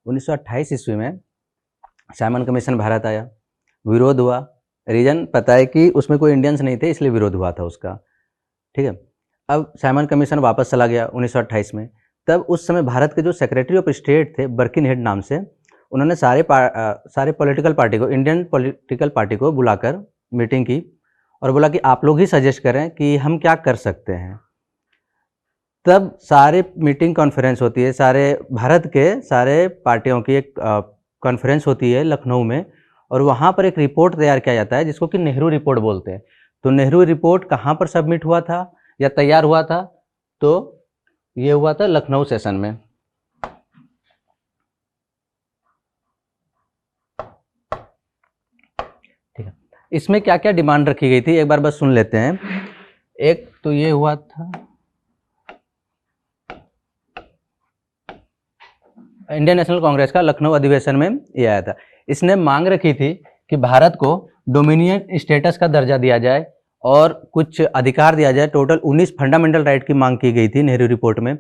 1928 ईस्वी में Simon commission Bharat आया, विरोध हुआ। रीज़न पता है कि उसमें कोई इंडियंस नहीं थे, इसलिए विरोध हुआ था उसका, ठीक है। अब साइमन कमीशन वापस चला गया 1928 में। तब उस समय भारत के जो सेक्रेटरी ऑफ स्टेट थे बर्किनहेड नाम से, उन्होंने सारे पॉलिटिकल पार्टी को, इंडियन पॉलिटिकल पार्टी को बुलाकर मीटिंग की और बोला कि आप लोग ही सजेस्ट करें कि हम क्या कर सकते हैं। तब सारे मीटिंग कॉन्फ्रेंस होती है, सारे भारत के सारे पार्टियों की एक कॉन्फ्रेंस होती है लखनऊ में, और वहाँ पर एक रिपोर्ट तैयार किया जाता है जिसको कि नेहरू रिपोर्ट बोलते हैं। तो नेहरू रिपोर्ट कहाँ पर सबमिट हुआ था या तैयार हुआ था? तो ये हुआ था लखनऊ सेशन में। ठीक है, इसमें क्या क्या डिमांड रखी गई थी एक बार बस सुन लेते हैं। एक तो ये हुआ था, इंडियन नेशनल कांग्रेस का लखनऊ अधिवेशन में ये आया था। इसने मांग रखी थी कि भारत को डोमिनियन स्टेटस का दर्जा दिया जाए और कुछ अधिकार दिया जाए। टोटल 19 फंडामेंटल राइट की मांग की गई थी नेहरू रिपोर्ट में।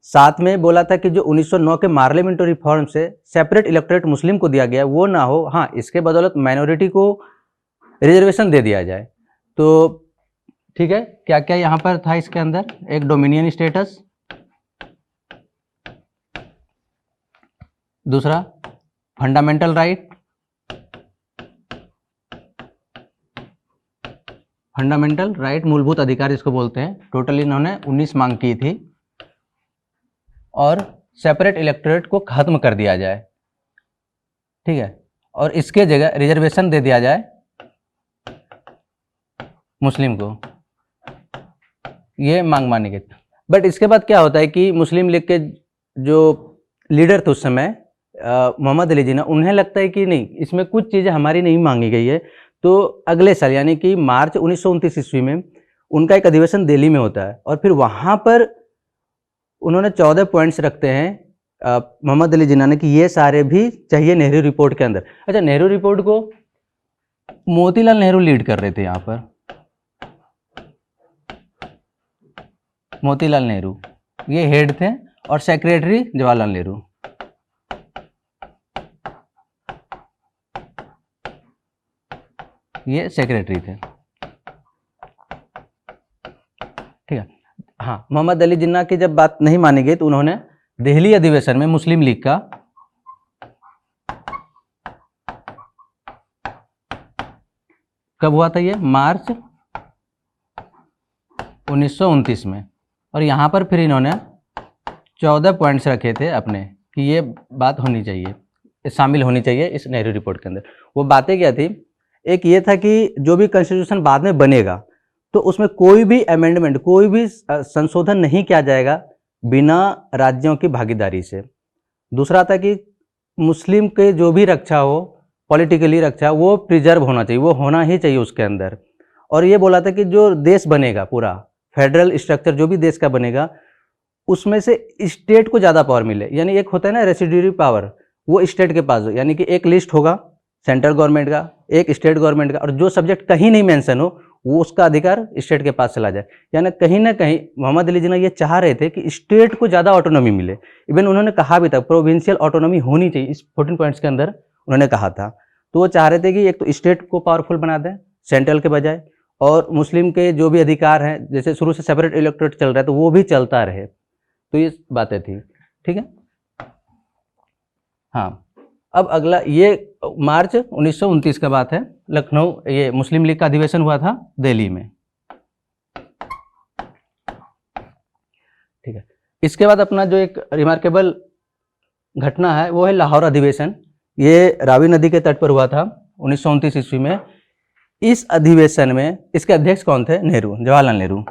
साथ में बोला था कि जो 1909 के पार्लियामेंट्री रिफॉर्म से सेपरेट इलेक्टोरेट मुस्लिम को दिया गया वो ना हो, हाँ इसके बदौलत माइनॉरिटी को रिजर्वेशन दे दिया जाए। तो ठीक है, क्या क्या यहाँ पर था इसके अंदर? एक डोमिनियन स्टेटस, दूसरा फंडामेंटल राइट, फंडामेंटल राइट मूलभूत अधिकार इसको बोलते हैं। टोटल इन्होंने 19 मांग की थी, और सेपरेट इलेक्टोरेट को खत्म कर दिया जाए, ठीक है, और इसके जगह रिजर्वेशन दे दिया जाए मुस्लिम को। ये मांग मानी गई। बट इसके बाद क्या होता है कि मुस्लिम लीग के जो लीडर थे उस समय मोहम्मद अली जिन्ना, उन्हें लगता है कि नहीं, इसमें कुछ चीज़ें हमारी नहीं मांगी गई है। तो अगले साल यानी कि मार्च 1929 ईस्वी में उनका एक अधिवेशन दिल्ली में होता है, और फिर वहाँ पर उन्होंने 14 पॉइंट्स रखते हैं मोहम्मद अली जिन्ना ने कि ये सारे भी चाहिए नेहरू रिपोर्ट के अंदर। अच्छा, नेहरू रिपोर्ट को मोतीलाल नेहरू लीड कर रहे थे यहाँ पर, मोतीलाल नेहरू ये हेड थे, और सेक्रेटरी जवाहरलाल नेहरू। ये सेक्रेटरी थे, ठीक है। हाँ, मोहम्मद अली जिन्ना की जब बात नहीं मानी गई तो उन्होंने दिल्ली अधिवेशन में मुस्लिम लीग का कब हुआ था? ये मार्च 1929 में, और यहाँ पर फिर इन्होंने 14 पॉइंट्स रखे थे अपने कि ये बात होनी चाहिए, शामिल होनी चाहिए इस नेहरू रिपोर्ट के अंदर। वो बातें क्या थी? एक ये था कि जो भी कॉन्स्टिट्यूशन बाद में बनेगा तो उसमें कोई भी अमेंडमेंट, कोई भी संशोधन नहीं किया जाएगा बिना राज्यों की भागीदारी से। दूसरा था कि मुस्लिम के जो भी रक्षा हो, पॉलिटिकली रक्षा, वो प्रिजर्व होना चाहिए, वो होना ही चाहिए उसके अंदर। और ये बोला था कि जो देश बनेगा, पूरा फेडरल स्ट्रक्चर जो भी देश का बनेगा, उसमें से स्टेट को ज़्यादा पावर मिले। यानी एक होता है ना रेसिड्यूरी पावर, वो स्टेट के पास हो, यानी कि एक लिस्ट होगा सेंट्रल गवर्नमेंट का, एक स्टेट गवर्नमेंट का, और जो सब्जेक्ट कहीं नहीं मेंशन हो वो उसका अधिकार स्टेट के पास चला जाए। यानी कहीं ना कहीं मोहम्मद अली जिन्ना ये चाह रहे थे कि स्टेट को ज़्यादा ऑटोनॉमी मिले। इवन उन्होंने कहा भी था प्रोविंशियल ऑटोनॉमी होनी चाहिए, इस 14 पॉइंट्स के अंदर उन्होंने कहा था। तो वो चाह रहे थे कि एक तो स्टेट को पावरफुल बना दें सेंट्रल के बजाय, और मुस्लिम के जो भी अधिकार हैं, जैसे शुरू से सेपरेट इलेक्टोरेट चल रहा है तो वो भी चलता रहे। तो ये बातें थी, ठीक है। हाँ, अब अगला ये मार्च 1929 का बात है, लखनऊ, ये मुस्लिम लीग का अधिवेशन हुआ था दिल्ली में, ठीक है। इसके बाद अपना जो एक रिमार्केबल घटना है वो है लाहौर अधिवेशन। ये रावी नदी के तट पर हुआ था 1929 ईस्वी में। इस अधिवेशन में इसके अध्यक्ष कौन थे? नेहरू, जवाहरलाल नेहरू।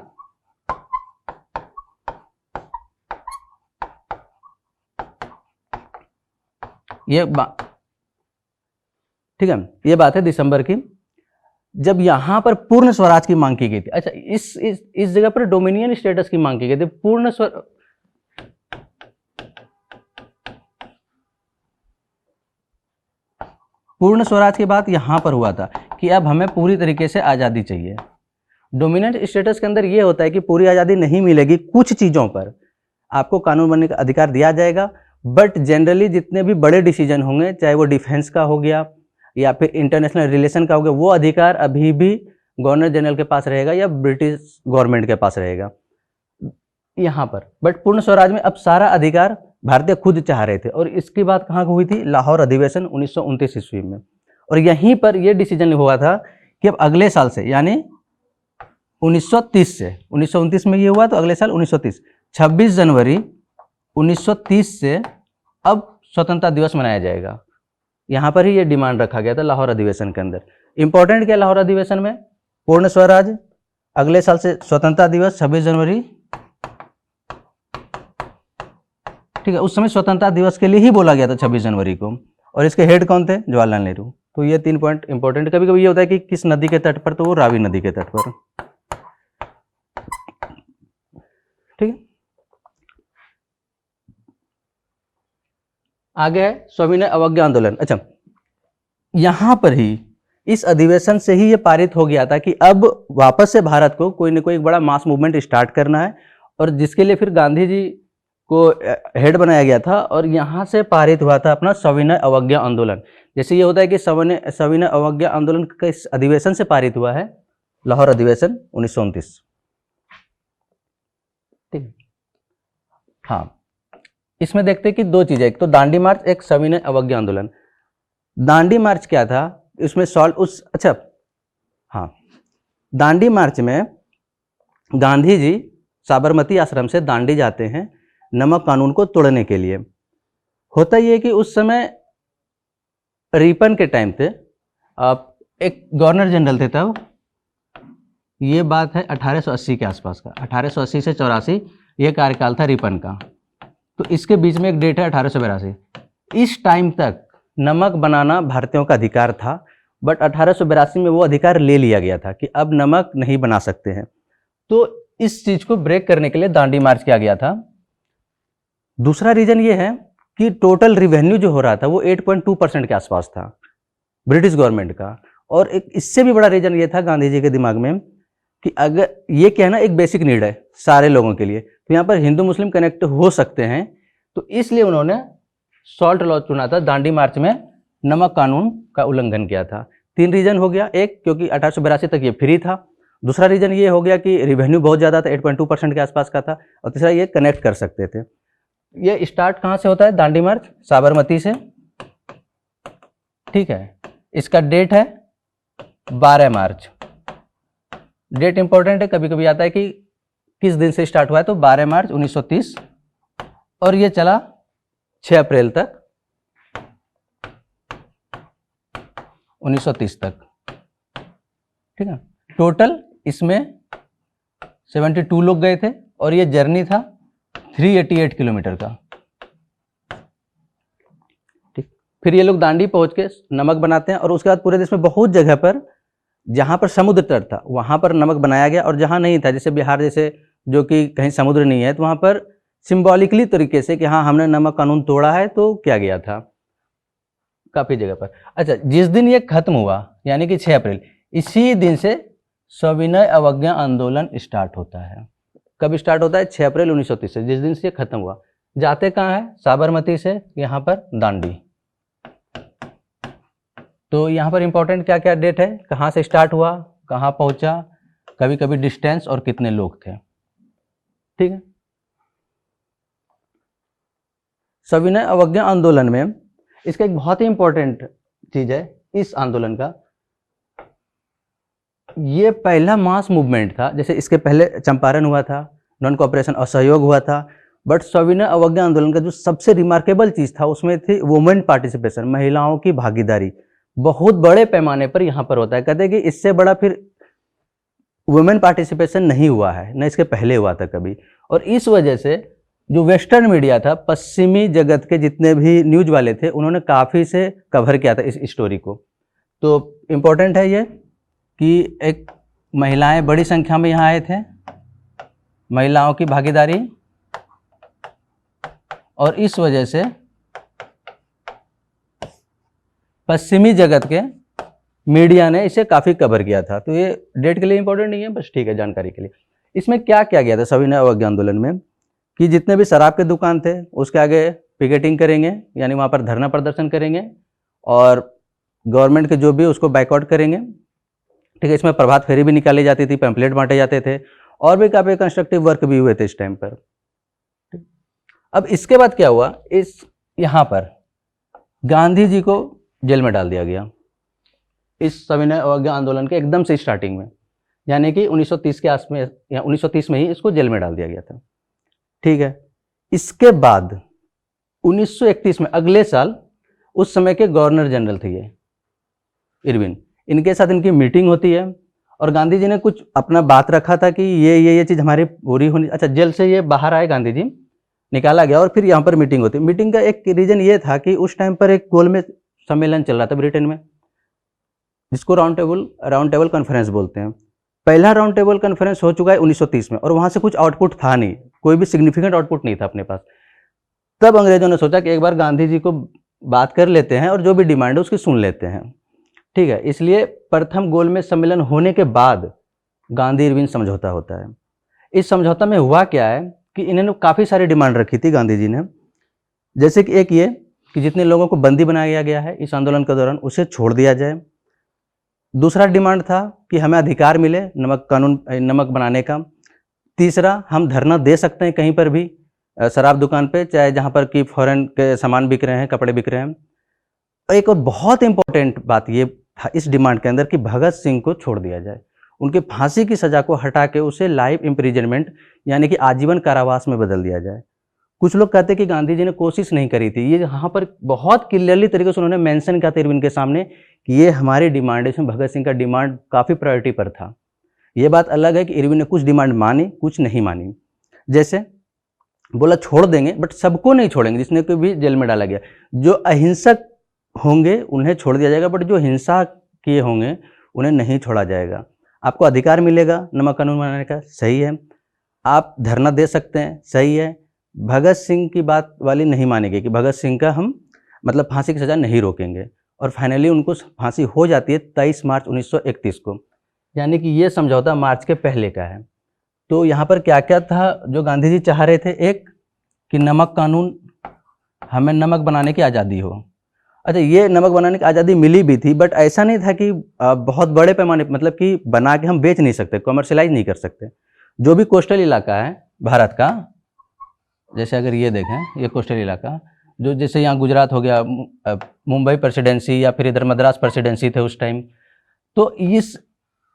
ये ठीक है, ये बात है दिसंबर की, जब यहां पर पूर्ण स्वराज की मांग की गई थी। अच्छा, इस जगह पर डोमिनियन स्टेटस की मांग की गई थी। पूर्ण स्वराज की बात यहां पर हुआ था कि अब हमें पूरी तरीके से आज़ादी चाहिए। डोमिनेंट स्टेटस के अंदर यह होता है कि पूरी आज़ादी नहीं मिलेगी, कुछ चीज़ों पर आपको कानून बनने का अधिकार दिया जाएगा, बट जनरली जितने भी बड़े डिसीजन होंगे, चाहे वो डिफेंस का हो गया या फिर इंटरनेशनल रिलेशन का हो गया, वो अधिकार अभी भी गवर्नर जनरल के पास रहेगा या ब्रिटिश गवर्नमेंट के पास रहेगा यहाँ पर। बट पूर्ण स्वराज में अब सारा अधिकार भारतीय खुद चाह रहे थे। और इसकी बात कहाँ हुई थी? लाहौर अधिवेशन 1929 ईस्वी में। और यहीं पर यह डिसीजन हुआ था कि अब अगले साल से, यानी 1930 से, 1929 में ये हुआ तो अगले साल 1930, 26 जनवरी 1930 से अब स्वतंत्रता दिवस मनाया जाएगा। यहाँ पर ही ये डिमांड रखा गया था लाहौर अधिवेशन के अंदर। इंपॉर्टेंट क्या लाहौर अधिवेशन में? पूर्ण स्वराज, अगले साल से स्वतंत्रता दिवस 26 जनवरी, ठीक है। उस समय स्वतंत्रता दिवस के लिए ही बोला गया था 26 जनवरी को। और इसके हेड कौन थे? जवाहरलाल नेहरू। तो ये 3 पॉइंट इंपॉर्टेंट। कभी कभी ये होता है कि किस नदी के तट पर, तो वो रावी नदी के तट पर, ठीक है। आगे है सविनय अवज्ञा आंदोलन। अच्छा, यहां पर ही इस अधिवेशन से ही ये पारित हो गया था कि अब वापस से भारत को कोई न कोई एक बड़ा मास मूवमेंट स्टार्ट करना है, और जिसके लिए फिर गांधी जी को हेड बनाया गया था। और यहाँ से पारित हुआ था अपना सविनय अवज्ञा आंदोलन। जैसे ये होता है कि सविनय अवज्ञा आंदोलन किस अधिवेशन से पारित हुआ है? लाहौर अधिवेशन 1929, ठीक। हाँ, इसमें देखते हैं कि 2 चीजें, एक तो दांडी मार्च, एक सविनय अवज्ञा आंदोलन। दांडी मार्च क्या था इसमें अच्छा हाँ, दांडी मार्च में गांधी जी साबरमती आश्रम से दांडी जाते हैं नमक कानून को तोड़ने के लिए। होता ये कि उस समय रिपन के टाइम थे, एक गवर्नर जनरल थे तब, ये बात है 1880 के आसपास का, 1880 से 84 ये कार्यकाल था रिपन का। तो इसके बीच में एक डेट है 1882। इस टाइम तक नमक बनाना भारतीयों का अधिकार था, बट 1882 में वो अधिकार ले लिया गया था कि अब नमक नहीं बना सकते हैं। तो इस चीज को ब्रेक करने के लिए दांडी मार्च किया गया था। दूसरा रीजन ये है कि टोटल रिवेन्यू जो हो रहा था वो 8.2% के आसपास था ब्रिटिश गवर्नमेंट का। और एक इससे भी बड़ा रीजन ये था गांधी जी के दिमाग में कि अगर ये कहना एक बेसिक नीड है सारे लोगों के लिए, तो यहाँ पर हिंदू मुस्लिम कनेक्ट हो सकते हैं। तो इसलिए उन्होंने सॉल्ट लॉ चुना था, दांडी मार्च में नमक कानून का उल्लंघन किया था। 3 रीजन हो गया, एक क्योंकि 1882 तक ये फ्री था, दूसरा रीजन ये हो गया कि रिवेन्यू बहुत ज़्यादा था, 8.2% के आसपास का था, और तीसरा ये कनेक्ट कर सकते थे। ये स्टार्ट कहाँ से होता है? दांडी मार्च साबरमती से, ठीक है। इसका डेट है 12 मार्च। डेट इंपॉर्टेंट है, कभी कभी आता है कि किस दिन से स्टार्ट हुआ है, तो 12 मार्च 1930, और ये चला 6 अप्रैल तक, 1930 तक, ठीक है। टोटल इसमें 72 लोग गए थे, और ये जर्नी था 388 किलोमीटर का, ठीक। फिर ये लोग दांडी पहुंच के नमक बनाते हैं, और उसके बाद पूरे देश में बहुत जगह पर जहां पर समुद्र तट था वहां पर नमक बनाया गया, और जहां नहीं था, जैसे बिहार जैसे जो कि कहीं समुद्र नहीं है, तो वहां पर सिंबॉलिकली तरीके से कि हाँ हमने नमक कानून तोड़ा है, तो किया गया था काफी जगह पर। अच्छा, जिस दिन ये खत्म हुआ यानी कि 6 अप्रैल, इसी दिन से सविनय अवज्ञा आंदोलन स्टार्ट होता है। कब स्टार्ट होता है? 6 अप्रैल 1930 से, जिस दिन से ये खत्म हुआ। जाते कहाँ है? साबरमती से यहाँ पर दांडी। तो यहाँ पर इंपॉर्टेंट क्या क्या डेट है, कहाँ से स्टार्ट हुआ, कहाँ पहुंचा, कभी कभी डिस्टेंस, और कितने लोग थे, ठीक है। सविनय अवज्ञा आंदोलन में इसका एक बहुत ही इंपॉर्टेंट चीज है इस आंदोलन का, ये पहला मास मूवमेंट था। जैसे इसके पहले चंपारण हुआ था, नॉन कोऑपरेशन असहयोग हुआ था, बट सविनय अवज्ञा आंदोलन का जो सबसे रिमार्केबल चीज था उसमें थी वुमेन पार्टिसिपेशन, महिलाओं की भागीदारी। बहुत बड़े पैमाने पर यहाँ पर होता है। कहते हैं कि इससे बड़ा फिर वुमेन पार्टिसिपेशन नहीं हुआ है, न इसके पहले हुआ था कभी। और इस वजह से जो वेस्टर्न मीडिया था, पश्चिमी जगत के जितने भी न्यूज वाले थे, उन्होंने काफ़ी से कवर किया था इस स्टोरी को। तो इम्पोर्टेंट है ये कि एक महिलाएं बड़ी संख्या में यहाँ आए थे, महिलाओं की भागीदारी, और इस वजह से पश्चिमी जगत के मीडिया ने इसे काफ़ी कवर किया था। तो ये डेट के लिए इंपॉर्टेंट नहीं है, बस ठीक है जानकारी के लिए। इसमें क्या किया गया था सविनय अवज्ञा आंदोलन में कि जितने भी शराब के दुकान थे उसके आगे पिकेटिंग करेंगे, यानी वहाँ पर धरना प्रदर्शन करेंगे और गवर्नमेंट के जो भी उसको बाइकआउट करेंगे। ठीक है, इसमें प्रभात फेरी भी निकाली जाती थी, पैम्पलेट बांटे जाते थे और भी काफ़ी कंस्ट्रक्टिव वर्क भी हुए थे इस टाइम पर। अब इसके बाद क्या हुआ, इस यहाँ पर गांधी जी को जेल में डाल दिया गया इस सविनय अवज्ञा आंदोलन के एकदम से स्टार्टिंग में, यानी कि 1930 के आस में या 1930 में ही इसको जेल में डाल दिया गया था। ठीक है, इसके बाद 1931 में अगले साल उस समय के गवर्नर जनरल थे ये इरविन, इनके साथ इनकी मीटिंग होती है और गांधी जी ने कुछ अपना बात रखा था कि ये चीज़ हमारी पूरी होनी। अच्छा, जेल से ये बाहर आए, गांधी जी निकाला गया और फिर यहाँ पर मीटिंग होती है। मीटिंग का एक रीजन ये था कि उस टाइम पर एक गोलमेज सम्मेलन चल रहा था ब्रिटेन में, जिसको राउंड टेबल कॉन्फ्रेंस बोलते हैं। पहला राउंड टेबल कॉन्फ्रेंस हो चुका है 1930 में और वहाँ से कुछ आउटपुट था नहीं, कोई भी सिग्निफिकेंट आउटपुट नहीं था अपने पास। तब अंग्रेजों ने सोचा कि एक बार गांधी जी को बात कर लेते हैं और जो भी डिमांड है उसकी सुन लेते हैं। ठीक है, इसलिए प्रथम गोलमेज सम्मेलन होने के बाद गांधी इरविन समझौता होता है। इस समझौता में हुआ क्या है कि इन्होंने काफ़ी सारी डिमांड रखी थी गांधी जी ने, जैसे कि एक ये कि जितने लोगों को बंदी बनाया गया है इस आंदोलन के दौरान उसे छोड़ दिया जाए। दूसरा डिमांड था कि हमें अधिकार मिले नमक बनाने का। तीसरा, हम धरना दे सकते हैं कहीं पर भी, शराब दुकान पे, चाहे जहाँ पर कि फॉरेन के सामान बिक रहे हैं, कपड़े बिक रहे हैं। और एक और बहुत इंपॉर्टेंट बात ये था इस डिमांड के अंदर कि भगत सिंह को छोड़ दिया जाए, उनके फांसी की सज़ा को हटा के उसे लाइफ इम्प्रिजनमेंट यानी कि आजीवन कारावास में बदल दिया जाए। कुछ लोग कहते हैं कि गांधी जी ने कोशिश नहीं करी थी, ये यहाँ पर बहुत क्लियरली तरीके से उन्होंने मेंशन किया था इरविन के सामने कि ये हमारी डिमांड है। इसमें भगत सिंह का डिमांड काफ़ी प्रायोरिटी पर था। ये बात अलग है कि इरविन ने कुछ डिमांड मानी, कुछ नहीं मानी। जैसे बोला छोड़ देंगे, बट सबको नहीं छोड़ेंगे, जिसने को भी जेल में डाला गया। जो अहिंसक होंगे उन्हें छोड़ दिया जाएगा, बट जो हिंसा किए होंगे उन्हें नहीं छोड़ा जाएगा। आपको अधिकार मिलेगा नमक कानून बनाने का, सही है। आप धरना दे सकते हैं, सही है। भगत सिंह की बात वाली नहीं मानेगी कि भगत सिंह का हम मतलब फांसी की सज़ा नहीं रोकेंगे। और फाइनली उनको फांसी हो जाती है 23 मार्च 1931 को, यानी कि ये समझौता मार्च के पहले का है। तो यहाँ पर क्या क्या था जो गांधी जी चाह रहे थे, एक कि नमक कानून, हमें नमक बनाने की आज़ादी हो। अच्छा, ये नमक बनाने की आज़ादी मिली भी थी, बट ऐसा नहीं था कि बहुत बड़े पैमाने पर, मतलब कि बना के हम बेच नहीं सकते, कमर्शलाइज नहीं कर सकते। जो भी कोस्टल इलाका है भारत का, जैसे अगर ये देखें, ये कोस्टल इलाका जो जैसे यहाँ गुजरात हो गया, मुंबई प्रेसिडेंसी या फिर इधर मद्रास प्रेसिडेंसी थे उस टाइम, तो इस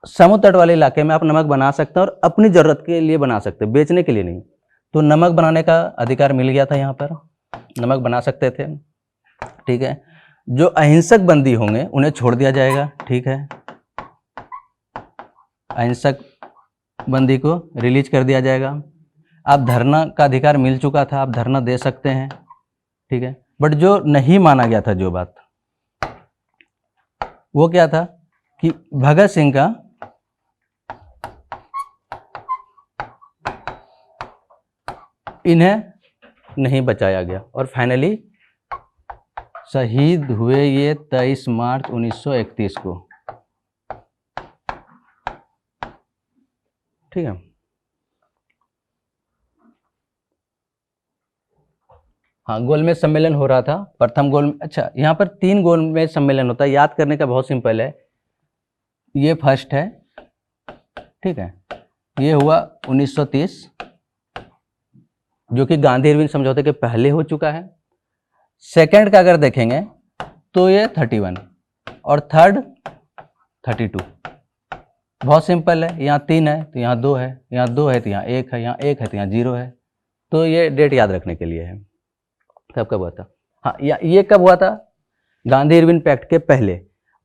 समुद्र तट वाले इलाके में आप नमक बना सकते हैं और अपनी ज़रूरत के लिए बना सकते हैं, बेचने के लिए नहीं। तो नमक बनाने का अधिकार मिल गया था, यहाँ पर नमक बना सकते थे। ठीक है, जो अहिंसक बंदी होंगे उन्हें छोड़ दिया जाएगा। ठीक है, अहिंसक बंदी को रिलीज कर दिया जाएगा। आप धरना का अधिकार मिल चुका था, आप धरना दे सकते हैं। ठीक है, बट जो नहीं माना गया था, जो बात, वो क्या था कि भगत सिंह का इन्हें नहीं बचाया गया और फाइनली शहीद हुए ये 23 मार्च 1931 को। ठीक है, हाँ, गोलमेज सम्मेलन हो रहा था, प्रथम अच्छा, यहाँ पर 3 गोलमेज सम्मेलन होता है, याद करने का बहुत सिंपल है। ये फर्स्ट है, ठीक है, ये हुआ 1930, जो कि गांधी इरविन समझौते के पहले हो चुका है। सेकंड का अगर देखेंगे तो ये 31 और थर्ड 32। बहुत सिंपल है, यहाँ 3 है तो यहाँ 2 है, यहाँ 2 है तो यहाँ 1 है, यहाँ 1 है तो यहाँ 0 है। तो ये डेट याद रखने के लिए है। तब कब हुआ था? हाँ, ये कब हुआ था? गांधी इरविन पैक्ट के पहले।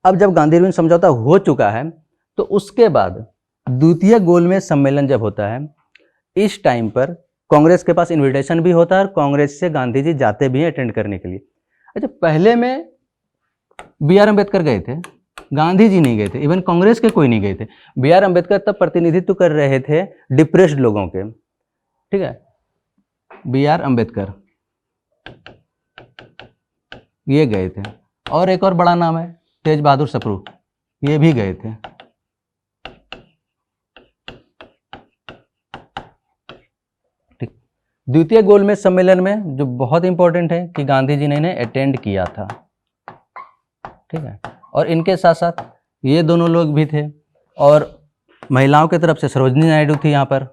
अब जब गांधी इरविन समझौता हो चुका है तो उसके बाद द्वितीय गोलमेज सम्मेलन जब होता है, इस टाइम पर कांग्रेस के पास इनविटेशन भी होता है और कांग्रेस से गांधी जी जाते भी हैं अटेंड करने के लिए। अच्छा, पहले में B.R. अम्बेडकर गए थे, गांधी जी नहीं गए थे, इवन कांग्रेस के कोई नहीं गए थे। B.R. अम्बेडकर तब प्रतिनिधित्व कर रहे थे डिप्रेस्ड लोगों के। ठीक है, B.R. अम्बेडकर ये गए थे, और एक और बड़ा नाम है तेज बहादुर सप्रू, ये भी गए थे। ठीक, द्वितीय गोलमेज सम्मेलन में जो बहुत इंपॉर्टेंट है कि गांधी जी ने इन्हें अटेंड किया था, ठीक है। और इनके साथ साथ ये दोनों लोग भी थे, और महिलाओं की तरफ से सरोजिनी नायडू थी यहाँ पर,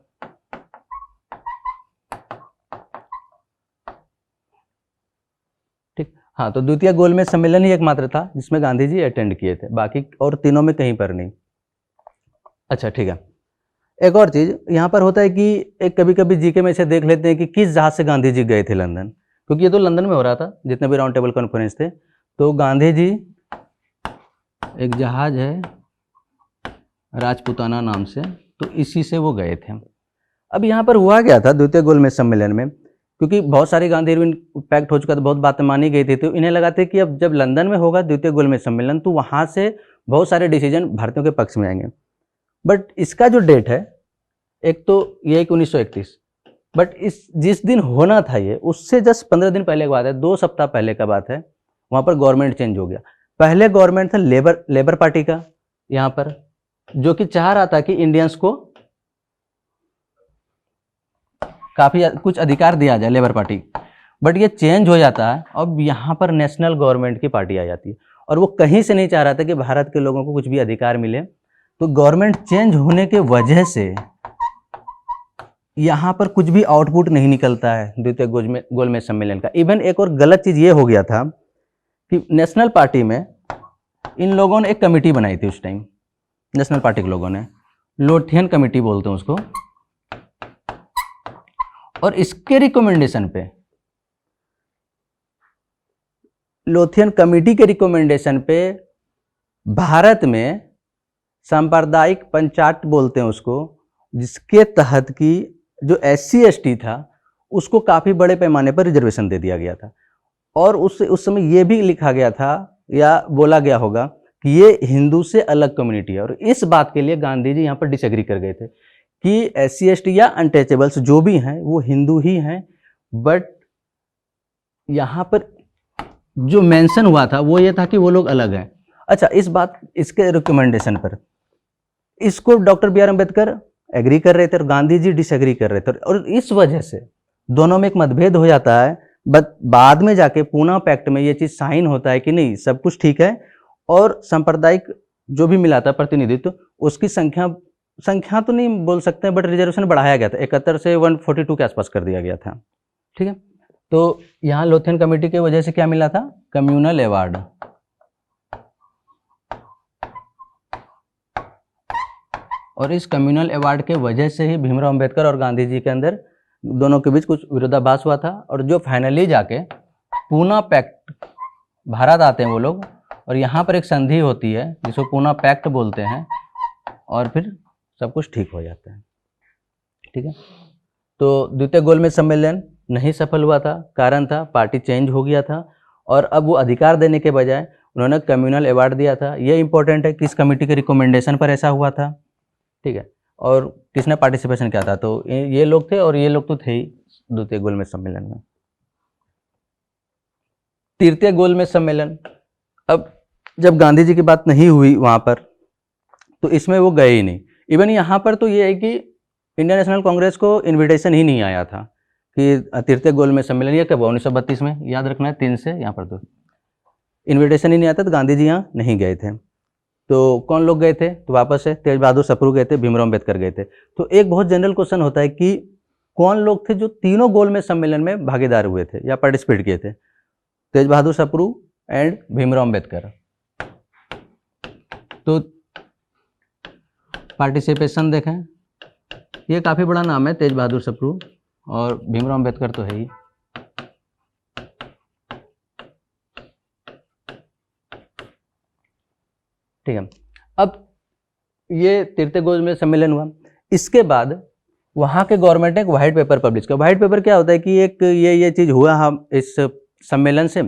ठीक। हाँ, तो द्वितीय गोलमेज सम्मेलन ही एकमात्र था जिसमें गांधी जी अटेंड किए थे, बाकी और तीनों में कहीं पर नहीं। अच्छा, ठीक है। एक और चीज यहाँ पर होता है कि एक कभी कभी जीके में इसे देख लेते हैं कि किस जहाज से गांधी जी गए थे लंदन, क्योंकि ये तो लंदन में हो रहा था जितने भी राउंड टेबल कॉन्फ्रेंस थे। तो गांधी जी एक जहाज है राजपुताना नाम से, तो इसी से वो गए थे। अब यहाँ पर हुआ क्या था द्वितीय गोलमेज सम्मेलन में, क्योंकि बहुत सारी गांधी पैक्ट हो चुका था, बहुत बातें मानी गई थी, तो इन्हें लगा था कि अब जब लंदन में होगा द्वितीय गोलमेज सम्मेलन तो वहाँ से बहुत सारे डिसीजन भारतीयों के पक्ष में आएंगे। बट इसका जो डेट है, एक तो ये 1931, बट इस जिस दिन होना था ये उससे जस्ट 15 दिन पहले की बात है, 2 सप्ताह पहले का बात है। वहाँ पर गवर्नमेंट चेंज हो गया। पहले गवर्नमेंट था लेबर पार्टी का यहाँ पर, जो कि चाह रहा था कि इंडियंस को काफ़ी कुछ अधिकार दिया जाए, लेबर पार्टी। बट ये चेंज हो जाता है, अब यहाँ पर नेशनल गवर्नमेंट की पार्टी आ जाती है, और वो कहीं से नहीं चाह रहा था कि भारत के लोगों को कुछ भी अधिकार मिले। तो गवर्नमेंट चेंज होने के वजह से यहाँ पर कुछ भी आउटपुट नहीं निकलता है द्वितीय गोलमेज सम्मेलन का। इवन एक और गलत चीज़ ये हो गया था कि नेशनल पार्टी में इन लोगों ने एक कमेटी बनाई थी उस टाइम, नेशनल पार्टी के लोगों ने, लोथियन कमेटी बोलते हैं उसको, और इसके रिकमेंडेशन पे, लोथियन कमेटी के रिकमेंडेशन पे भारत में सांप्रदायिक पंचायत बोलते हैं उसको, जिसके तहत की जो SC/ST था उसको काफ़ी बड़े पैमाने पर रिजर्वेशन दे दिया गया था। और उस समय ये भी लिखा गया था या बोला गया होगा कि ये हिंदू से अलग कम्युनिटी है, और इस बात के लिए गांधी जी यहाँ पर डिसएग्री कर गए थे कि SC/ST या अनटचेबल्स जो भी हैं वो हिंदू ही हैं। बट यहाँ पर जो मेंशन हुआ था वो ये था कि वो लोग अलग हैं। अच्छा, इसके रिकमेंडेशन पर इसको डॉक्टर BR अम्बेडकर एग्री कर रहे थे और गांधी जी डिसएग्री कर रहे थे, और इस वजह से दोनों में एक मतभेद हो जाता है। बट बाद में जाके पूना पैक्ट में ये चीज़ साइन होता है कि नहीं, सब कुछ ठीक है, और सांप्रदायिक जो भी मिला था प्रतिनिधित्व, उसकी संख्या तो नहीं बोल सकते, बट रिजर्वेशन बढ़ाया गया था, 71 से 142 के आसपास कर दिया गया था, ठीक है। तो यहाँ लोथियन कमेटी की वजह से क्या मिला था, कम्युनल अवार्ड। और इस कम्युनल अवार्ड के वजह से ही भीमराव अंबेडकर और गांधी जी के अंदर दोनों के बीच कुछ विरोधाभास हुआ था, और जो फाइनली जाके पूना पैक्ट, भारत आते हैं वो लोग, और यहाँ पर एक संधि होती है जिसको पूना पैक्ट बोलते हैं, और फिर सब कुछ ठीक हो जाता है, ठीक है। तो द्वितीय गोलमेज सम्मेलन नहीं सफल हुआ था, कारण था पार्टी चेंज हो गया था, और अब वो अधिकार देने के बजाय उन्होंने कम्युनल अवार्ड दिया था। ये इंपॉर्टेंट है, किस कमेटी के रिकमेंडेशन पर ऐसा हुआ था, ठीक है, और किसने पार्टिसिपेशन किया था, तो ये लोग थे, और ये लोग तो थे ही द्वितीय गोलमेज सम्मेलन में। तृतीय गोलमेज सम्मेलन, अब जब गांधी जी की बात नहीं हुई वहाँ पर, तो इसमें वो गए ही नहीं। इवन यहाँ पर तो ये है कि इंडियन नेशनल कांग्रेस को इन्विटेशन ही नहीं आया था कि तृतीय गोलमेज सम्मेलन, ये कब 1932 में, याद रखना है 3 से यहाँ पर तो इन्विटेशन ही नहीं आता, तो गांधी जी यहाँ नहीं गए थे। तो कौन लोग गए थे, तो वापस से तेज बहादुर सप्रू गए थे, भीमराव अम्बेडकर गए थे। तो एक बहुत जनरल क्वेश्चन होता है कि कौन लोग थे जो तीनों गोलमेज सम्मेलन में भागीदार हुए थे या पार्टिसिपेट किए थे, तेज बहादुर सप्रू एंड भीमराव अम्बेडकर। तो पार्टिसिपेशन देखें, ये काफ़ी बड़ा नाम है, तेज बहादुर सप्रू, और भीमराव अम्बेडकर तो है ही। ठीक है, अब ये तृतीय गोलमेज सम्मेलन हुआ, इसके बाद वहाँ के गवर्नमेंट ने एक वाइट पेपर पब्लिश किया। वाइट पेपर क्या होता है कि एक ये चीज़ हुआ हम इस सम्मेलन से,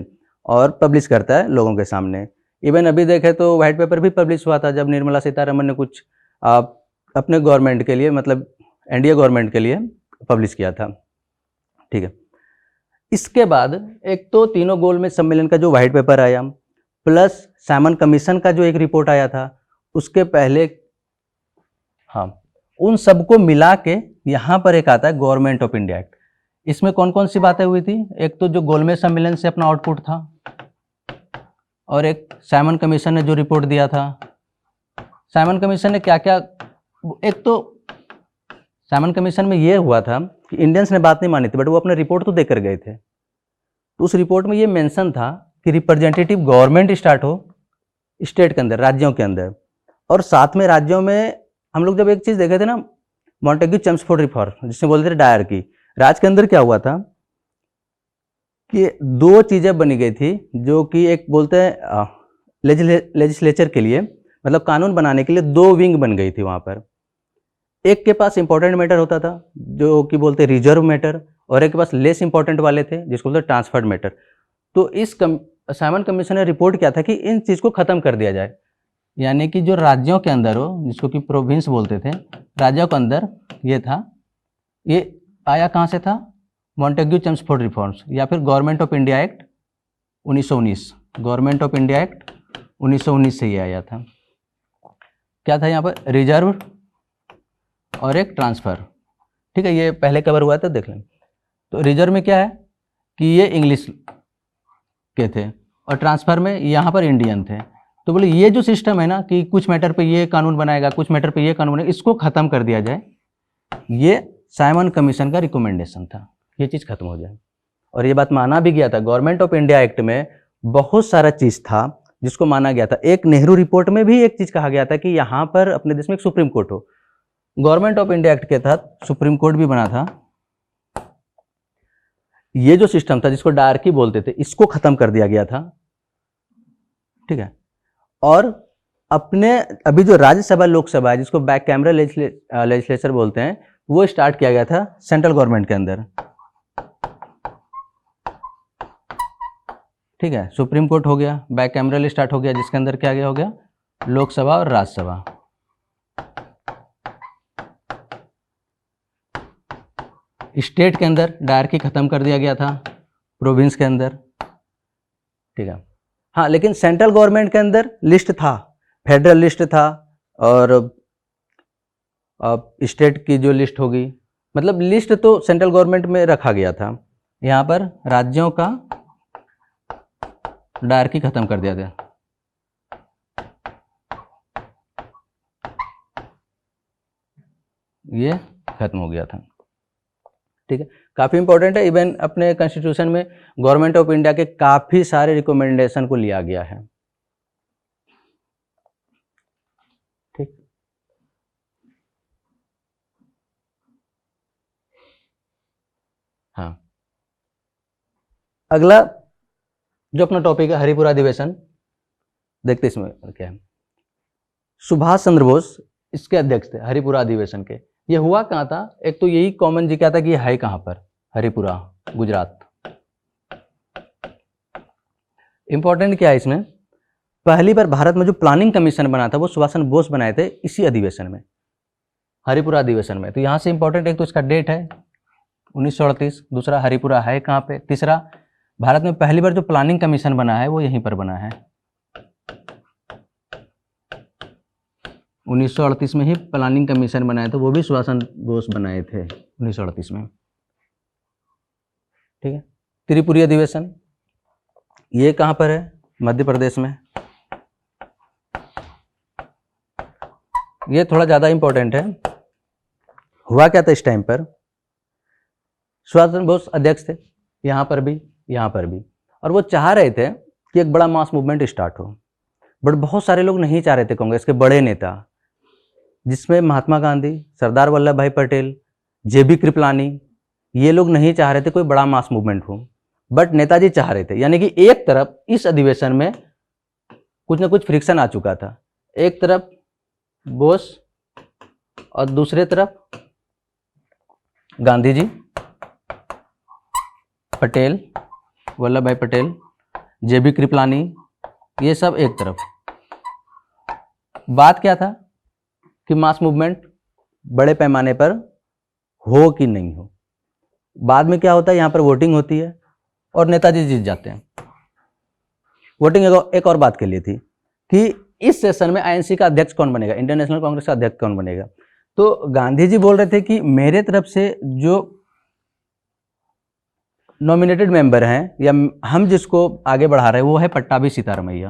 और पब्लिश करता है लोगों के सामने। इवन अभी देखें तो वाइट पेपर भी पब्लिश हुआ था जब निर्मला सीतारमण ने कुछ अपने गवर्नमेंट के लिए, मतलब NDA गवर्नमेंट के लिए पब्लिश किया था, ठीक है। इसके बाद एक तो तीनों गोलमेज सम्मेलन का जो वाइट पेपर आया, प्लस साइमन कमीशन का जो एक रिपोर्ट आया था, उसके पहले, हाँ, उन सबको मिला के यहाँ पर एक आता है गवर्नमेंट ऑफ इंडिया एक्ट। इसमें कौन कौन सी बातें हुई थी? एक तो जो गोलमेज सम्मेलन से अपना आउटपुट था, और एक साइमन कमीशन ने जो रिपोर्ट दिया था। साइमन कमीशन ने क्या क्या, एक तो साइमन कमीशन में ये हुआ था कि इंडियंस ने बात नहीं मानी थी, बट वो अपना रिपोर्ट तो देकर गए थे। तो उस रिपोर्ट में ये मेंशन था कि रिप्रेजेंटेटिव गवर्नमेंट स्टार्ट हो स्टेट के अंदर, राज्यों के अंदर, और साथ में राज्यों में हम लोग जब एक चीज़ देखे थे ना, मॉन्टेग्यू चेम्सफोर्ड रिफॉर्म, जिसमें बोलते थे डायर की, राज के अंदर क्या हुआ था कि दो चीज़ें बनी गई थी, जो कि एक बोलते हैं लेजिस्लेचर के लिए, मतलब कानून बनाने के लिए दो विंग बन गई थी वहाँ पर। एक के पास इंपॉर्टेंट मैटर होता था जो कि बोलते रिजर्व मैटर, और एक के पास लेस इंपॉर्टेंट वाले थे जिसको बोलते ट्रांसफर्ड मैटर। तो इस साइमन कमीशन ने रिपोर्ट किया था कि इन चीज़ को ख़त्म कर दिया जाए, यानी कि जो राज्यों के अंदर हो, जिसको कि प्रोविंस बोलते थे, राज्यों के अंदर ये था, ये आया कहाँ से था? मॉन्टेग्यू चेम्सफोर्ड रिफॉर्म्स, या फिर government of India act 1919, government of India act 1919 से ये आया था। क्या था यहाँ पर? रिजर्व और एक ट्रांसफ़र। ठीक है, ये पहले कवर हुआ था, देख लें। तो रिजर्व में क्या है कि ये इंग्लिश के थे, और ट्रांसफ़र में यहाँ पर इंडियन थे। तो बोले ये जो सिस्टम है ना कि कुछ मैटर पे ये कानून बनाएगा, कुछ मैटर पे ये कानून बनेगा, इसको ख़त्म कर दिया जाए। ये साइमन कमीशन का रिकमेंडेशन था, ये चीज़ खत्म हो जाए, और ये बात माना भी गया था। गवर्नमेंट ऑफ इंडिया एक्ट में बहुत सारा चीज़ था जिसको माना गया था। एक नेहरू रिपोर्ट में भी एक चीज़ कहा गया था कि यहाँ पर अपने देश में एक सुप्रीम कोर्ट हो। गवर्नमेंट ऑफ इंडिया एक्ट के तहत सुप्रीम कोर्ट भी बना था। ये जो सिस्टम था जिसको डायरकी बोलते थे, इसको खत्म कर दिया गया था। ठीक है, और अपने अभी जो राज्यसभा लोकसभा है, जिसको बैक कैमरा लेजिस्लेचर बोलते हैं, वो स्टार्ट किया गया था सेंट्रल गवर्नमेंट के अंदर। ठीक है, सुप्रीम कोर्ट हो गया, बैक कैमरल स्टार्ट हो गया, जिसके अंदर क्या गया हो गया? लोकसभा और राज्यसभा। स्टेट के अंदर डायरकी खत्म कर दिया गया था, प्रोविंस के अंदर। ठीक है, हाँ, लेकिन सेंट्रल गवर्नमेंट के अंदर लिस्ट था, फेडरल लिस्ट था, और स्टेट की जो लिस्ट होगी, मतलब लिस्ट तो सेंट्रल गवर्नमेंट में रखा गया था। यहाँ पर राज्यों का डायरकी खत्म कर दिया गया। ये खत्म हो गया था। ठीक है, काफ़ी इंपॉर्टेंट है। इवन अपने कॉन्स्टिट्यूशन में गवर्नमेंट ऑफ इंडिया के काफ़ी सारे रिकमेंडेशन को लिया गया है। ठीक, हाँ, अगला जो अपना टॉपिक है हरिपुरा अधिवेशन, देखते इसमें क्या है। सुभाष चंद्र बोस इसके अध्यक्ष थे हरिपुरा अधिवेशन के। ये हुआ कहाँ था? एक तो यही कॉमन जी क्या था कि ये है कहाँ पर? हरिपुरा, गुजरात। इंपॉर्टेंट क्या है इसमें? पहली बार भारत में जो प्लानिंग कमीशन बना था वो सुभाष चंद्र बोस बनाए थे इसी अधिवेशन में, हरिपुरा अधिवेशन में। तो यहाँ से इंपॉर्टेंट एक तो इसका डेट है 1938, दूसरा हरिपुरा है कहाँ पे, तीसरा भारत में पहली बार जो प्लानिंग कमीशन बना है वो यहीं पर बना है। 1938 में ही प्लानिंग कमीशन बनाए थे, वो भी सुभाष चंद्र बोस बनाए थे 1938 में। ठीक है, त्रिपुरी अधिवेशन ये कहाँ पर है? मध्य प्रदेश में। ये थोड़ा ज़्यादा इंपॉर्टेंट है। हुआ क्या था इस टाइम पर? सुभाष चंद्र बोस अध्यक्ष थे, यहाँ पर भी, यहाँ पर भी, और वो चाह रहे थे कि एक बड़ा मास मूवमेंट स्टार्ट हो, बट बहुत सारे लोग नहीं चाह रहे थे। कांग्रेस के बड़े नेता, जिसमें महात्मा गांधी, सरदार वल्लभ भाई पटेल, जेबी कृपलानी, ये लोग नहीं चाह रहे थे कोई बड़ा मास मूवमेंट हो, बट नेताजी चाह रहे थे। यानी कि एक तरफ इस अधिवेशन में कुछ ना कुछ फ्रिक्शन आ चुका था, एक तरफ बोस और दूसरे तरफ गांधी जी, पटेल, वल्लभ भाई पटेल, जेबी कृपलानी, ये सब एक तरफ। बात क्या था कि मास मूवमेंट बड़े पैमाने पर हो कि नहीं हो। बाद में क्या होता है, यहाँ पर वोटिंग होती है और नेताजी जीत जाते हैं। वोटिंग एक और बात के लिए थी कि इस सेशन में आईएनसी का अध्यक्ष कौन बनेगा, इंडियन नेशनल कांग्रेस का अध्यक्ष कौन बनेगा। तो गांधी जी बोल रहे थे कि मेरे तरफ से जो नॉमिनेटेड मेंबर हैं या हम जिसको आगे बढ़ा रहे हैं वो है पट्टाभी सीतारमैया।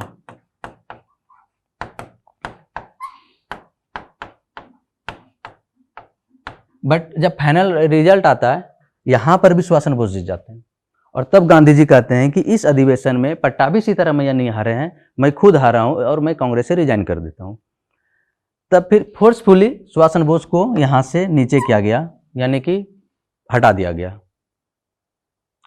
बट जब फाइनल रिजल्ट आता है यहां पर भी सुभाष चंद्र बोस जीत जाते हैं और तब गांधी जी कहते हैं कि इस अधिवेशन में पट्टाभी सीतारमैया नहीं हारे हैं, मैं खुद हारा हूं और मैं कांग्रेस से रिजाइन कर देता हूं। तब फिर फोर्सफुली सुभाष चंद्र बोस को यहां से नीचे किया गया, यानी कि हटा दिया गया।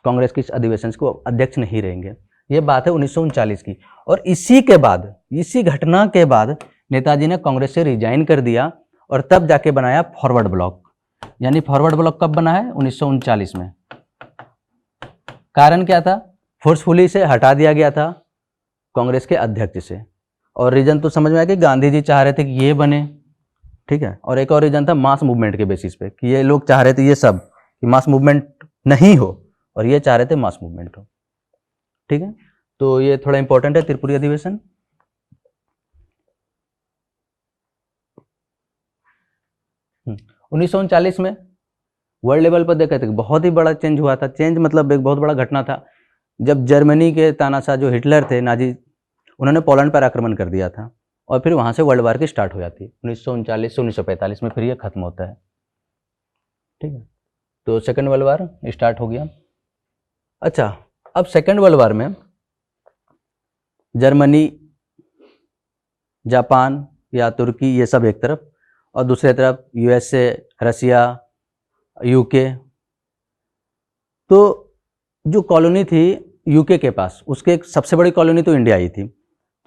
कांग्रेस के इस अधिवेशन को अध्यक्ष नहीं रहेंगे। ये बात है 1939 की। और इसी के बाद, इसी घटना के बाद नेताजी ने कांग्रेस से रिजाइन कर दिया और तब जाके बनाया फॉरवर्ड ब्लॉक। यानी फॉरवर्ड ब्लॉक कब बना है? 1939 में। कारण क्या था? फोर्सफुली से हटा दिया गया था कांग्रेस के अध्यक्ष से। और रीजन तो समझ में आया कि गांधी जी चाह रहे थे कि ये बने, ठीक है। और एक और रीजन था मास मूवमेंट के बेसिस पे, कि ये लोग चाह रहे थे ये सब कि मास मूवमेंट नहीं हो, और ये चाह रहे थे मास मूवमेंट हो, ठीक है। तो ये थोड़ा इंपॉर्टेंट है त्रिपुरी अधिवेशन। उन्नीस 1939 में वर्ल्ड लेवल पर देखा था बहुत ही बड़ा चेंज हुआ था। चेंज मतलब एक बहुत बड़ा घटना था जब जर्मनी के तानाशाह जो हिटलर थे, नाजी, उन्होंने पोलैंड पर आक्रमण कर दिया था और फिर वहां से वर्ल्ड वार की स्टार्ट हो जाती है 1939 से 1945 में, फिर ये खत्म होता है, ठीक है। तो सेकेंड वर्ल्ड वार स्टार्ट हो गया। अच्छा, अब सेकेंड वर्ल्ड वार में जर्मनी, जापान या तुर्की ये सब एक तरफ, और दूसरी तरफ यूएसए, रसिया, यूके। तो जो कॉलोनी थी यूके के पास, उसके एक सबसे बड़ी कॉलोनी तो इंडिया ही थी।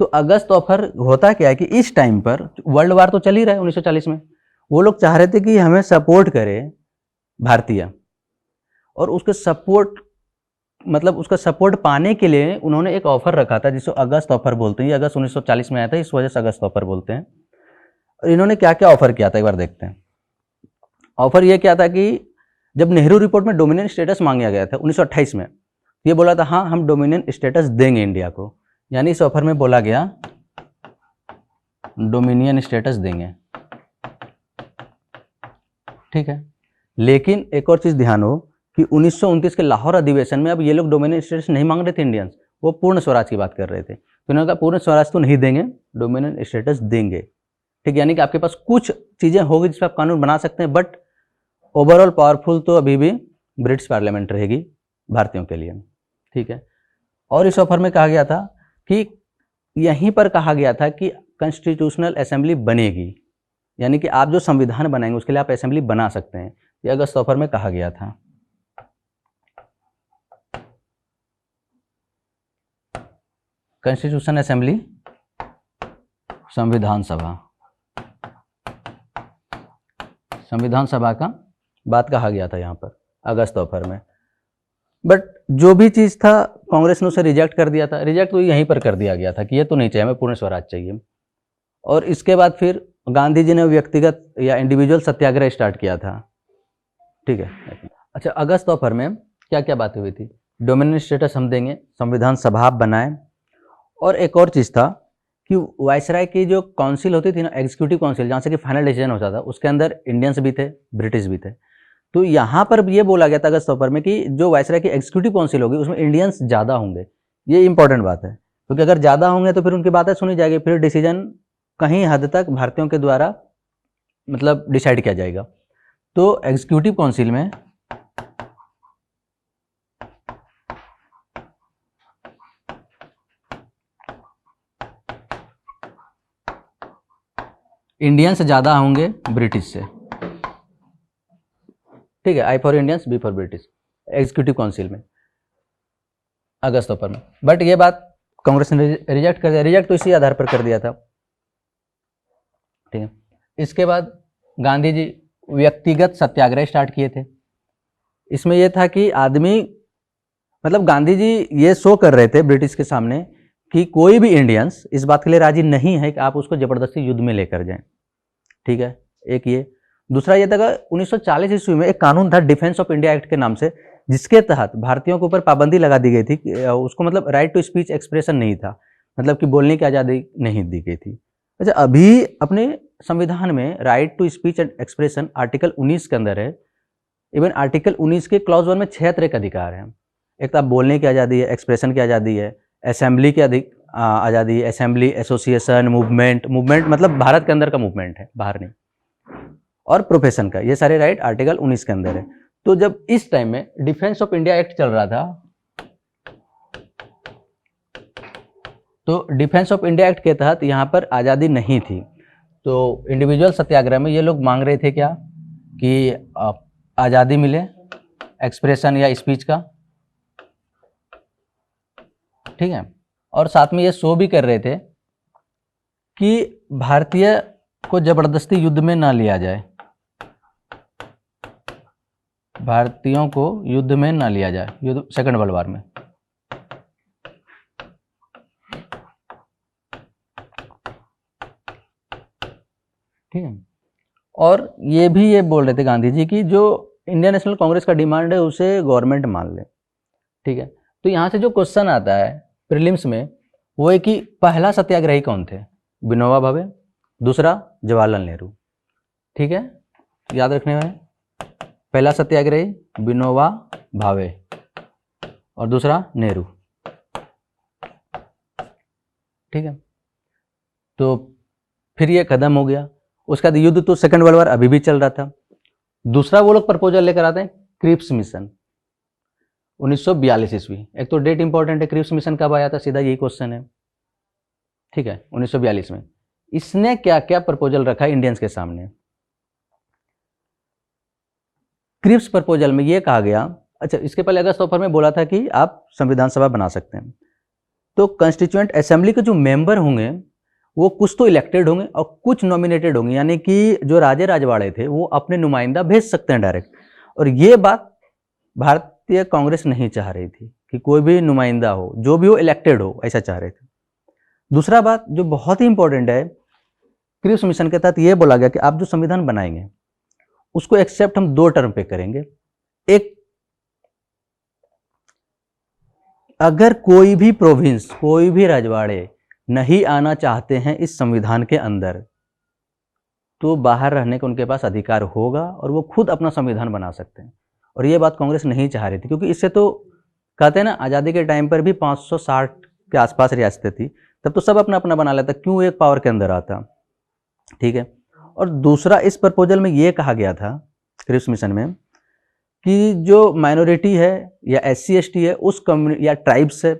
तो अगस्त ऑफर होता क्या है कि इस टाइम पर वर्ल्ड वार तो चल ही रहा है 1940 में, वो लोग चाह रहे थे कि हमें सपोर्ट करे भारतीय, और उसके सपोर्ट मतलब उसका सपोर्ट पाने के लिए उन्होंने एक ऑफर रखा था जिसको अगस्त ऑफर बोलते हैं। ये अगस्त 1940 में आया था, इस वजह से अगस्त ऑफर बोलते हैं। और इन्होंने क्या क्या ऑफर किया था एक बार देखते हैं। ऑफर ये क्या था कि जब नेहरू रिपोर्ट में डोमिनियन स्टेटस मांगा गया था 1928 में, ये बोला था हाँ हम डोमिनियन स्टेटस देंगे इंडिया को, यानी इस ऑफर में बोला गया डोमिनियन स्टेटस देंगे, ठीक है। लेकिन एक और चीज ध्यान हो कि 1929 के लाहौर अधिवेशन में अब ये लोग डोमिनियन स्टेटस नहीं मांग रहे थे इंडियंस, वो पूर्ण स्वराज की बात कर रहे थे। तो उन्होंने कहा पूर्ण स्वराज तो नहीं देंगे, डोमिनियन स्टेटस देंगे, ठीक। यानी कि आपके पास कुछ चीजें होगी जिस पर आप कानून बना सकते हैं, बट ओवरऑल पावरफुल तो अभी भी ब्रिटिश पार्लियामेंट रहेगी भारतीयों के लिए, ठीक है। और इस ऑफर में कहा गया था कि यहीं पर कहा गया था कि कॉन्स्टिट्यूशनल असेंबली बनेगी, यानी कि आप जो संविधान बनाएंगे उसके लिए आप असेंबली बना सकते हैं। ये अगस्त ऑफर में कहा गया था। कॉन्स्टिट्यूशन असेंबली, संविधान सभा, संविधान सभा का बात कहा गया था यहाँ पर अगस्त ऑफर में। बट जो भी चीज़ था कांग्रेस ने उसे रिजेक्ट कर दिया था। रिजेक्ट तो यहीं पर कर दिया गया था कि ये तो नहीं चाहिए, हमें पूर्ण स्वराज चाहिए। और इसके बाद फिर गांधी जी ने व्यक्तिगत या इंडिविजुअल सत्याग्रह स्टार्ट किया था, ठीक है। अच्छा, अगस्त ऑफर में क्या क्या बातें हुई थी? डोमिनियन स्टेटस हम देंगे, संविधान सभा बनाए, और एक और चीज़ था कि वायसराय की जो काउंसिल होती थी ना, एग्जीक्यूटिव काउंसिल, जहाँ से कि फाइनल डिसीजन होता था, उसके अंदर इंडियंस भी थे, ब्रिटिश भी थे। तो यहाँ पर ये बोला गया था अगस्त ऑफर में कि जो वायसराय की एग्जीक्यूटिव काउंसिल होगी उसमें इंडियंस ज़्यादा होंगे। ये इंपॉर्टेंट बात है, क्योंकि अगर ज़्यादा होंगे तो फिर उनकी बातें सुनी जाएगी, फिर डिसीजन कहीं हद तक भारतीयों के द्वारा मतलब डिसाइड किया जाएगा। तो एग्जीक्यूटिव काउंसिल में इंडियंस ज़्यादा होंगे ब्रिटिश से, ठीक है। I for Indians, B for British, executive council में अगस्त ऑफर में। बट ये बात कांग्रेस ने रिजेक्ट कर दिया। रिजेक्ट तो इसी आधार पर कर दिया था, ठीक है। इसके बाद गांधी जी व्यक्तिगत सत्याग्रह स्टार्ट किए थे। इसमें यह था कि आदमी मतलब गांधी जी ये शो कर रहे थे ब्रिटिश के सामने कि कोई भी इंडियंस इस बात के लिए राजी नहीं है कि आप उसको जबरदस्ती युद्ध में लेकर जाएं, ठीक है। एक ये, दूसरा ये था 1940 ईस्वी में एक कानून था डिफेंस ऑफ इंडिया एक्ट के नाम से, जिसके तहत भारतीयों के ऊपर पाबंदी लगा दी गई थी कि उसको मतलब राइट टू स्पीच एक्सप्रेशन नहीं था, मतलब कि बोलने की आज़ादी नहीं दी गई थी। अच्छा, अभी अपने संविधान में right to speech and expression article 19 के अंदर है। इवन आर्टिकल 19 के क्लॉज 1 में 6 तरह के अधिकार हैं। एक तो आप बोलने की आज़ादी है, एक्सप्रेशन की आज़ादी है, असेंबली की आज़ादी है, असेंबली, एसोसिएशन, मूवमेंट, मूवमेंट मतलब भारत के अंदर का मूवमेंट है, बाहर नहीं, और प्रोफेशन का, ये सारे राइट आर्टिकल 19 के अंदर है। तो जब इस टाइम में डिफेंस ऑफ इंडिया एक्ट चल रहा था, तो डिफेंस ऑफ इंडिया एक्ट के तहत यहाँ पर आज़ादी नहीं थी। तो इंडिविजुअल सत्याग्रह में ये लोग मांग रहे थे क्या कि आज़ादी मिले एक्सप्रेशन या स्पीच का, ठीक है, और साथ में ये शो भी कर रहे थे कि भारतीय को जबरदस्ती युद्ध में ना लिया जाए, भारतीयों को युद्ध में ना लिया जाए, युद्ध सेकंड वर्ल्ड वार में। ठीक है, और ये भी ये बोल रहे थे गांधी जी की जो इंडियन नेशनल कांग्रेस का डिमांड है उसे गवर्नमेंट मान ले। ठीक है, तो यहाँ से जो क्वेश्चन आता है प्रीलिम्स में वो है कि पहला सत्याग्रही कौन थे? विनोबा भावे, दूसरा जवाहरलाल नेहरू। ठीक है, याद रखने वाले, पहला सत्याग्रही विनोबा भावे और दूसरा नेहरू। ठीक है, तो फिर ये खत्म हो गया। उसका युद्ध तो सेकंड वर्ल्ड वार अभी भी चल रहा था। दूसरा वो लोग प्रपोजल लेकर आते हैं क्रिप्स मिशन 1942 ईस्वी। एक तो डेट इंपॉर्टेंट है, क्रिप्स मिशन कब आया था, सीधा यही क्वेश्चन है। ठीक है, 1942 में इसने क्या क्या प्रपोजल रखा इंडियंस के सामने। क्रिप्स प्रपोजल में ये कहा गया, अच्छा इसके पहले अगस्त ऑफर में बोला था कि आप संविधान सभा बना सकते हैं, तो कंस्टिट्यूएंट असेंबली के जो मेंबर होंगे वो कुछ तो इलेक्टेड होंगे और कुछ नॉमिनेटेड होंगे, यानी कि जो राजे राजवाड़े थे वो अपने नुमाइंदा भेज सकते हैं डायरेक्ट। और ये बात भारतीय कांग्रेस नहीं चाह रही थी कि कोई भी नुमाइंदा हो, जो भी हो इलेक्टेड हो, ऐसा चाह रहे थे। दूसरा बात जो बहुत ही इंपॉर्टेंट है, क्रिप्स मिशन के तहत ये बोला गया कि आप जो संविधान बनाएंगे उसको एक्सेप्ट हम 2 टर्म पे करेंगे। एक, अगर कोई भी प्रोविंस, कोई भी रजवाड़े नहीं आना चाहते हैं इस संविधान के अंदर, तो बाहर रहने का उनके पास अधिकार होगा और वो खुद अपना संविधान बना सकते हैं। और ये बात कांग्रेस नहीं चाह रही थी, क्योंकि इससे तो कहते हैं ना, आज़ादी के टाइम पर भी 560 के आसपास रियासतें थी, तब तो सब अपना अपना बना लेता, क्यों एक पावर के अंदर आता। ठीक है, और दूसरा इस प्रपोजल में ये कहा गया था क्रिप्स मिशन में कि जो माइनॉरिटी है या SC ST है उस कम्युनिटी या ट्राइब्स है,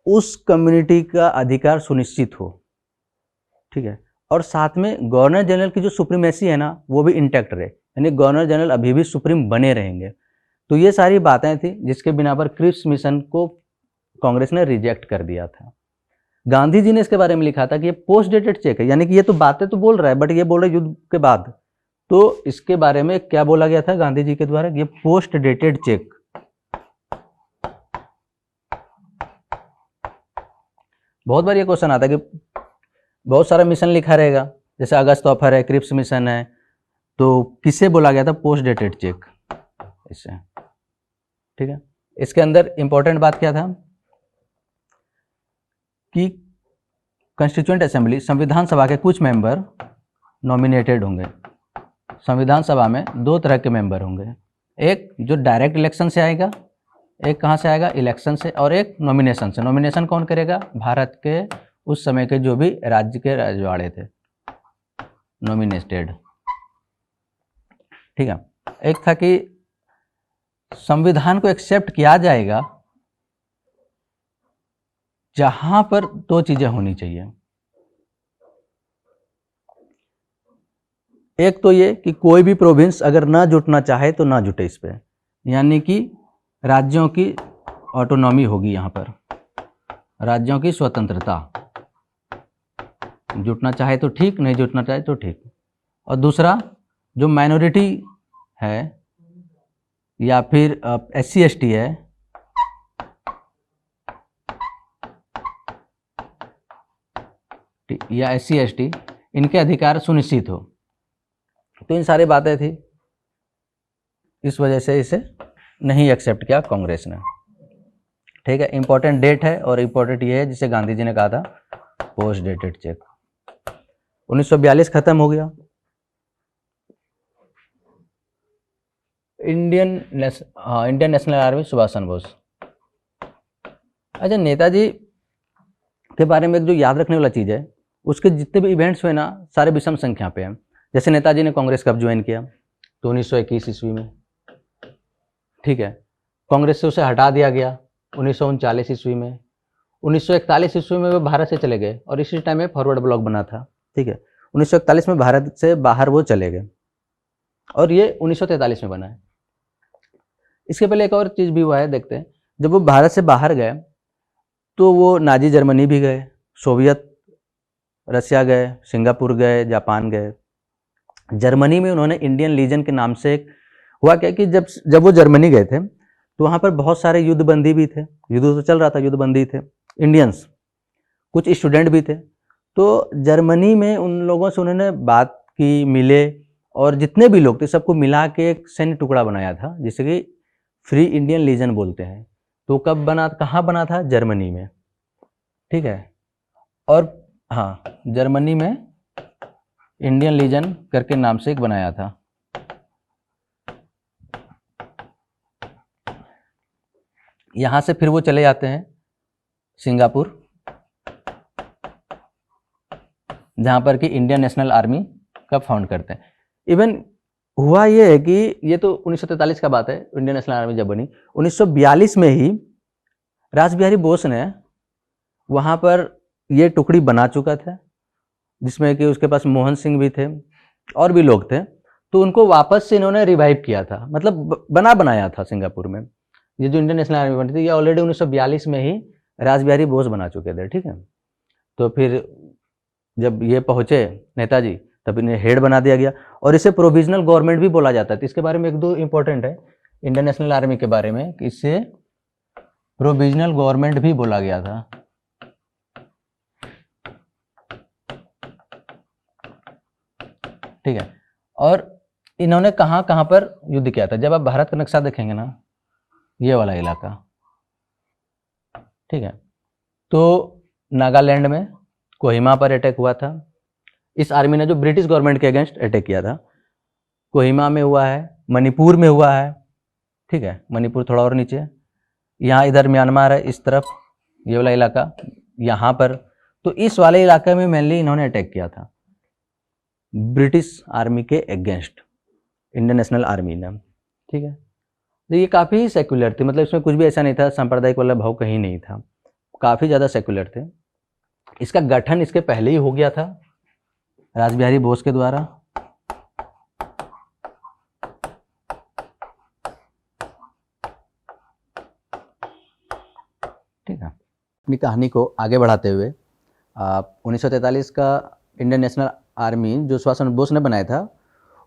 उस कम्युनिटी का अधिकार सुनिश्चित हो। ठीक है, और साथ में गवर्नर जनरल की जो सुप्रीमेसी है ना वो भी इंटैक्ट रहे, यानी गवर्नर जनरल अभी भी सुप्रीम बने रहेंगे। तो ये सारी बातें थी जिसके बिना पर क्रिप्स मिशन को कांग्रेस ने रिजेक्ट कर दिया था। गांधी जी ने इसके बारे में लिखा था कि ये पोस्ट डेटेड चेक है, यानी कि ये तो बातें तो बोल रहा है बट ये बोल रहा है युद्ध के बाद। तो इसके बारे में क्या बोला गया था गांधी जी के द्वारा, ये पोस्ट डेटेड चेक। बहुत बार ये क्वेश्चन आता है कि बहुत सारा मिशन लिखा रहेगा, जैसे अगस्त ऑफर है, क्रिप्स मिशन है, तो किसे बोला गया था पोस्ट डेटेड चेक, इससे। ठीक है, इसके अंदर इंपॉर्टेंट बात क्या था कि कॉन्स्टिट्यूएंट असेंबली, संविधान सभा के कुछ मेंबर नॉमिनेटेड होंगे। संविधान सभा में 2 तरह के मेंबर होंगे, एक जो डायरेक्ट इलेक्शन से आएगा, एक कहाँ से आएगा, इलेक्शन से, और एक नॉमिनेशन से। नॉमिनेशन कौन करेगा, भारत के उस समय के जो भी राज्य के रजवाड़े थे, नॉमिनेटेड। ठीक है, एक था कि संविधान को एक्सेप्ट किया जाएगा जहां पर 2 चीजें होनी चाहिए। एक तो ये कि कोई भी प्रोविंस अगर ना जुटना चाहे तो ना जुटे इस पे, यानी कि राज्यों की ऑटोनॉमी होगी, यहाँ पर राज्यों की स्वतंत्रता, जुटना चाहे तो ठीक, नहीं जुटना चाहे तो ठीक। और दूसरा जो माइनॉरिटी है या फिर SC ST है, या SC ST, इनके अधिकार सुनिश्चित हो। तो इन सारी बातें थी, इस वजह से इसे नहीं एक्सेप्ट किया कांग्रेस ने। ठीक है, इंपॉर्टेंट डेट है और इंपॉर्टेंट ये है जिसे गांधी जी ने कहा था पोस्ट डेटेड चेक। 1942 खत्म हो गया। Indian national army, Subhash Chandra Bose. अच्छा, नेताजी के बारे में एक जो याद रखने वाला चीज़ है, उसके जितने भी इवेंट्स हुए ना, सारे विषम संख्या पे हैं। जैसे नेताजी ने कांग्रेस कब ज्वाइन किया, तो 1921 ईस्वी में, ठीक है। कांग्रेस से उसे हटा दिया गया 1939 ईस्वी में। 1941 ईस्वी में वो भारत से चले गए और इसी टाइम में फॉरवर्ड ब्लॉक बना था, ठीक है। 1941 में भारत से बाहर वो चले गए और ये 1943 में बना है। इसके पहले एक और चीज़ भी हुआ है, देखते हैं। जब वो भारत से बाहर गए तो वो नाजी जर्मनी भी गए, सोवियत रसिया गए, सिंगापुर गए, जापान गए। जर्मनी में उन्होंने इंडियन लीजन के नाम से हुआ क्या कि जब वो जर्मनी गए थे तो वहाँ पर बहुत सारे युद्धबंदी भी थे, युद्ध तो चल रहा था, युद्धबंदी थे इंडियंस, कुछ स्टूडेंट भी थे। तो जर्मनी में उन लोगों से उन्होंने बात की, मिले, और जितने भी लोग थे सबको मिला के एक सैन्य टुकड़ा बनाया था जिसे कि फ्री इंडियन लीजन बोलते हैं। तो कब बना, कहाँ बना था, जर्मनी में, ठीक है। और हाँ, जर्मनी में इंडियन लीजन करके नाम से एक बनाया था। यहाँ से फिर वो चले जाते हैं सिंगापुर, जहाँ पर कि इंडियन नेशनल आर्मी का फाउंड करते हैं। इवन हुआ ये है कि ये तो 1943 का बात है, इंडियन नेशनल आर्मी जब बनी। 1942 में ही रासबिहारी बोस ने वहाँ पर ये टुकड़ी बना चुका था, जिसमें कि उसके पास मोहन सिंह भी थे और भी लोग थे। तो उनको वापस से इन्होंने रिवाइव किया था, मतलब बनाया था सिंगापुर में। ये जो इंडियन नेशनल आर्मी बनी थी, ये ऑलरेडी 1942 में ही रासबिहारी बोस बना चुके थे, ठीक है। तो फिर जब ये पहुँचे नेताजी, तब इन्हें हेड बना दिया गया और इसे प्रोविजनल गवर्नमेंट भी बोला जाता है। तो इसके बारे में एक दो इंपॉर्टेंट है इंडियन नेशनल आर्मी के बारे में कि इसे प्रोविजनल गवर्नमेंट भी बोला गया था। ठीक है। और इन्होंने कहाँ कहाँ पर युद्ध किया था, जब आप भारत का नक्शा देखेंगे ना, ये वाला इलाका, ठीक है। तो नागालैंड में कोहिमा पर अटैक हुआ था। इस आर्मी ने जो ब्रिटिश गवर्नमेंट के अगेंस्ट अटैक किया था, कोहिमा में हुआ है, मणिपुर में हुआ है, ठीक है। मणिपुर थोड़ा और नीचे, यहाँ इधर म्यांमार है, इस तरफ ये वाला इलाका, यहाँ पर। तो इस वाले इलाके में मेनली इन्होंने अटैक किया था ब्रिटिश आर्मी के अगेंस्ट, इंडियन नेशनल आर्मी ने, ठीक है। तो ये काफ़ी सेक्युलर थी, मतलब इसमें कुछ भी ऐसा नहीं था, सांप्रदायिक वाला भाव कहीं नहीं था, काफ़ी ज़्यादा सेक्युलर थे। इसका गठन इसके पहले ही हो गया था रासबिहारी बोस के द्वारा। ठीक है। अपनी कहानी को आगे बढ़ाते हुए 1943 का इंडियन नेशनल आर्मी जो सुभाष चंद्र बोस ने बनाया था,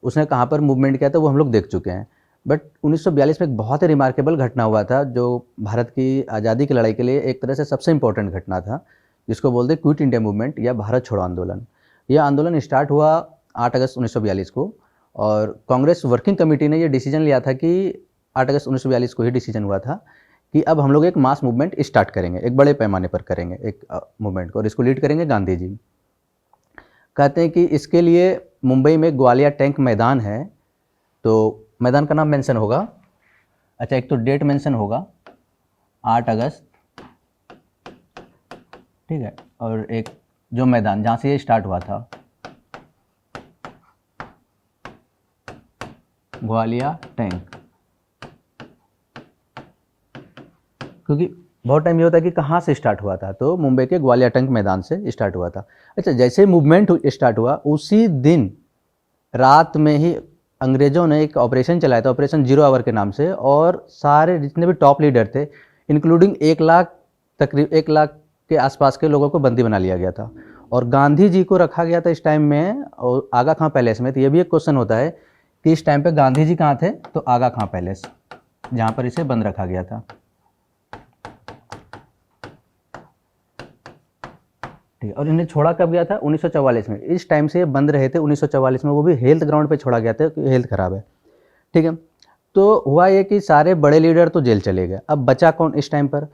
उसने कहाँ पर मूवमेंट किया था वो हम लोग देख चुके हैं। बट 1942 में एक बहुत ही रिमार्केबल घटना हुआ था जो भारत की आज़ादी की लड़ाई के लिए एक तरह से सबसे इम्पोर्टेंट घटना था, जिसको बोलते क्विट इंडिया मूवमेंट या भारत छोड़ो आंदोलन। यह आंदोलन स्टार्ट हुआ 8 अगस्त 1942 को और कांग्रेस वर्किंग कमेटी ने यह डिसीजन लिया था कि 8 अगस्त 1942 को ही डिसीजन हुआ था कि अब हम लोग एक मास मूवमेंट स्टार्ट करेंगे, एक बड़े पैमाने पर करेंगे एक मूवमेंट को, और इसको लीड करेंगे गांधी जी। कहते हैं कि इसके लिए मुंबई में ग्वालियर टैंक मैदान है, तो मैदान का नाम मेंशन होगा। अच्छा, एक तो डेट मेंशन होगा 8 अगस्त, ठीक है, और एक जो मैदान जहाँ से ये स्टार्ट हुआ था, ग्वालियर टैंक, क्योंकि बहुत टाइम ये होता है कि कहाँ से स्टार्ट हुआ था, तो मुंबई के ग्वालियर टैंक मैदान से स्टार्ट हुआ था। अच्छा, जैसे मूवमेंट स्टार्ट हुआ उसी दिन रात में ही अंग्रेज़ों ने एक ऑपरेशन चलाया था, ऑपरेशन 0 आवर के नाम से, और सारे जितने भी टॉप लीडर थे इंक्लूडिंग 1 लाख, तकरीब 1 लाख के आसपास के लोगों को बंदी बना लिया गया था और गांधी जी को रखा गया था इस टाइम में और आगा खां पैलेस में। तो ये भी एक क्वेश्चन होता है कि इस टाइम पे गांधी जी कहाँ थे, तो आगा खां पैलेस, जहाँ पर इसे बंद रखा गया था। ठीक है, और इन्हें छोड़ा कब गया था, 1944 में। इस टाइम से ये बंद रहे थे 1944 में, वो भी हेल्थ ग्राउंड पे छोड़ा गया था क्योंकि हेल्थ खराब है, ठीक है। तो हुआ ये कि सारे बड़े लीडर तो जेल चले गए, अब बचा कौन इस टाइम पर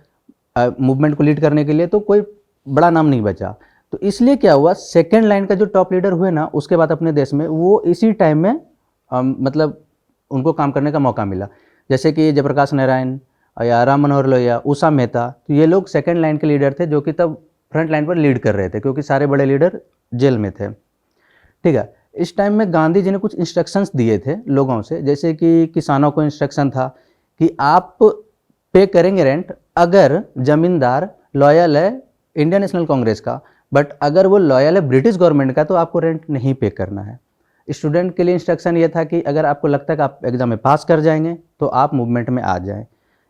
मूवमेंट को लीड करने के लिए, तो कोई बड़ा नाम नहीं बचा। तो इसलिए क्या हुआ, सेकेंड लाइन का जो टॉप लीडर हुए ना उसके बाद अपने देश में, वो इसी टाइम में मतलब उनको काम करने का मौका मिला। जैसे कि जयप्रकाश नारायण, या राम मनोहर लोहिया, उषा मेहता, तो ये लोग सेकंड लाइन के लीडर थे जो कि तब फ्रंट लाइन पर लीड कर रहे थे क्योंकि सारे बड़े लीडर जेल में थे। ठीक है, इस टाइम में गांधी जी ने कुछ इंस्ट्रक्शंस दिए थे लोगों से, जैसे कि किसानों को इंस्ट्रक्शन था कि आप पे करेंगे रेंट अगर जमींदार लॉयल है इंडियन नेशनल कांग्रेस का, बट अगर वो लॉयल है ब्रिटिश गवर्नमेंट का तो आपको रेंट नहीं पे करना है। स्टूडेंट के लिए इंस्ट्रक्शन ये था कि अगर आपको लगता है कि आप एग्जाम में पास कर जाएंगे तो आप मूवमेंट में आ जाएं।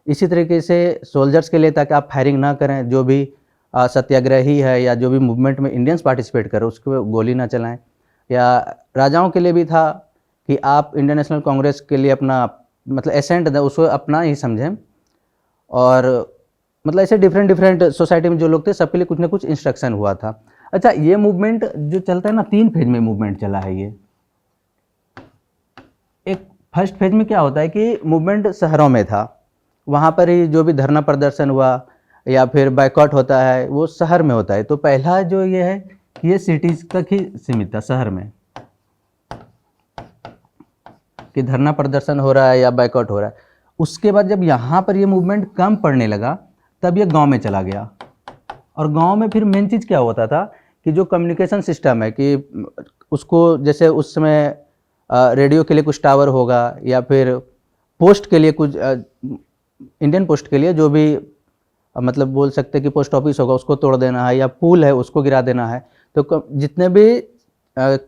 इसी तरीके से सोल्जर्स के लिए ताकि आप फायरिंग ना करें, जो भी सत्याग्रही है या जो भी मूवमेंट में इंडियंस पार्टिसिपेट करें उसको गोली ना चलाएं। या राजाओं के लिए भी था कि आप इंडियन नेशनल कांग्रेस के लिए अपना मतलब एसेंट दें, उसको अपना ही समझें। और मतलब ऐसे डिफरेंट सोसाइटी में जो लोग थे सबके लिए कुछ ना कुछ इंस्ट्रक्शन हुआ था। अच्छा, ये मूवमेंट जो चलता है ना, 3 फेज में मूवमेंट चला है ये। एक फर्स्ट फेज में क्या होता है कि मूवमेंट शहरों में था, वहाँ पर ही जो भी धरना प्रदर्शन हुआ या फिर बाइकआउट होता है वो शहर में होता है। तो पहला जो ये है ये सिटीज तक ही सीमित था, शहर में, कि धरना प्रदर्शन हो रहा है या बाइकआउट हो रहा है। उसके बाद जब यहाँ पर ये मूवमेंट कम पड़ने लगा तब ये गांव में चला गया। और गांव में फिर मेन चीज़ क्या होता था कि जो कम्युनिकेशन सिस्टम है कि उसको जैसे उस समय रेडियो के लिए कुछ टावर होगा या फिर पोस्ट के लिए कुछ इंडियन पोस्ट के लिए जो भी मतलब बोल सकते हैं कि पोस्ट ऑफिस होगा उसको तोड़ देना है या पुल है उसको गिरा देना है। तो जितने भी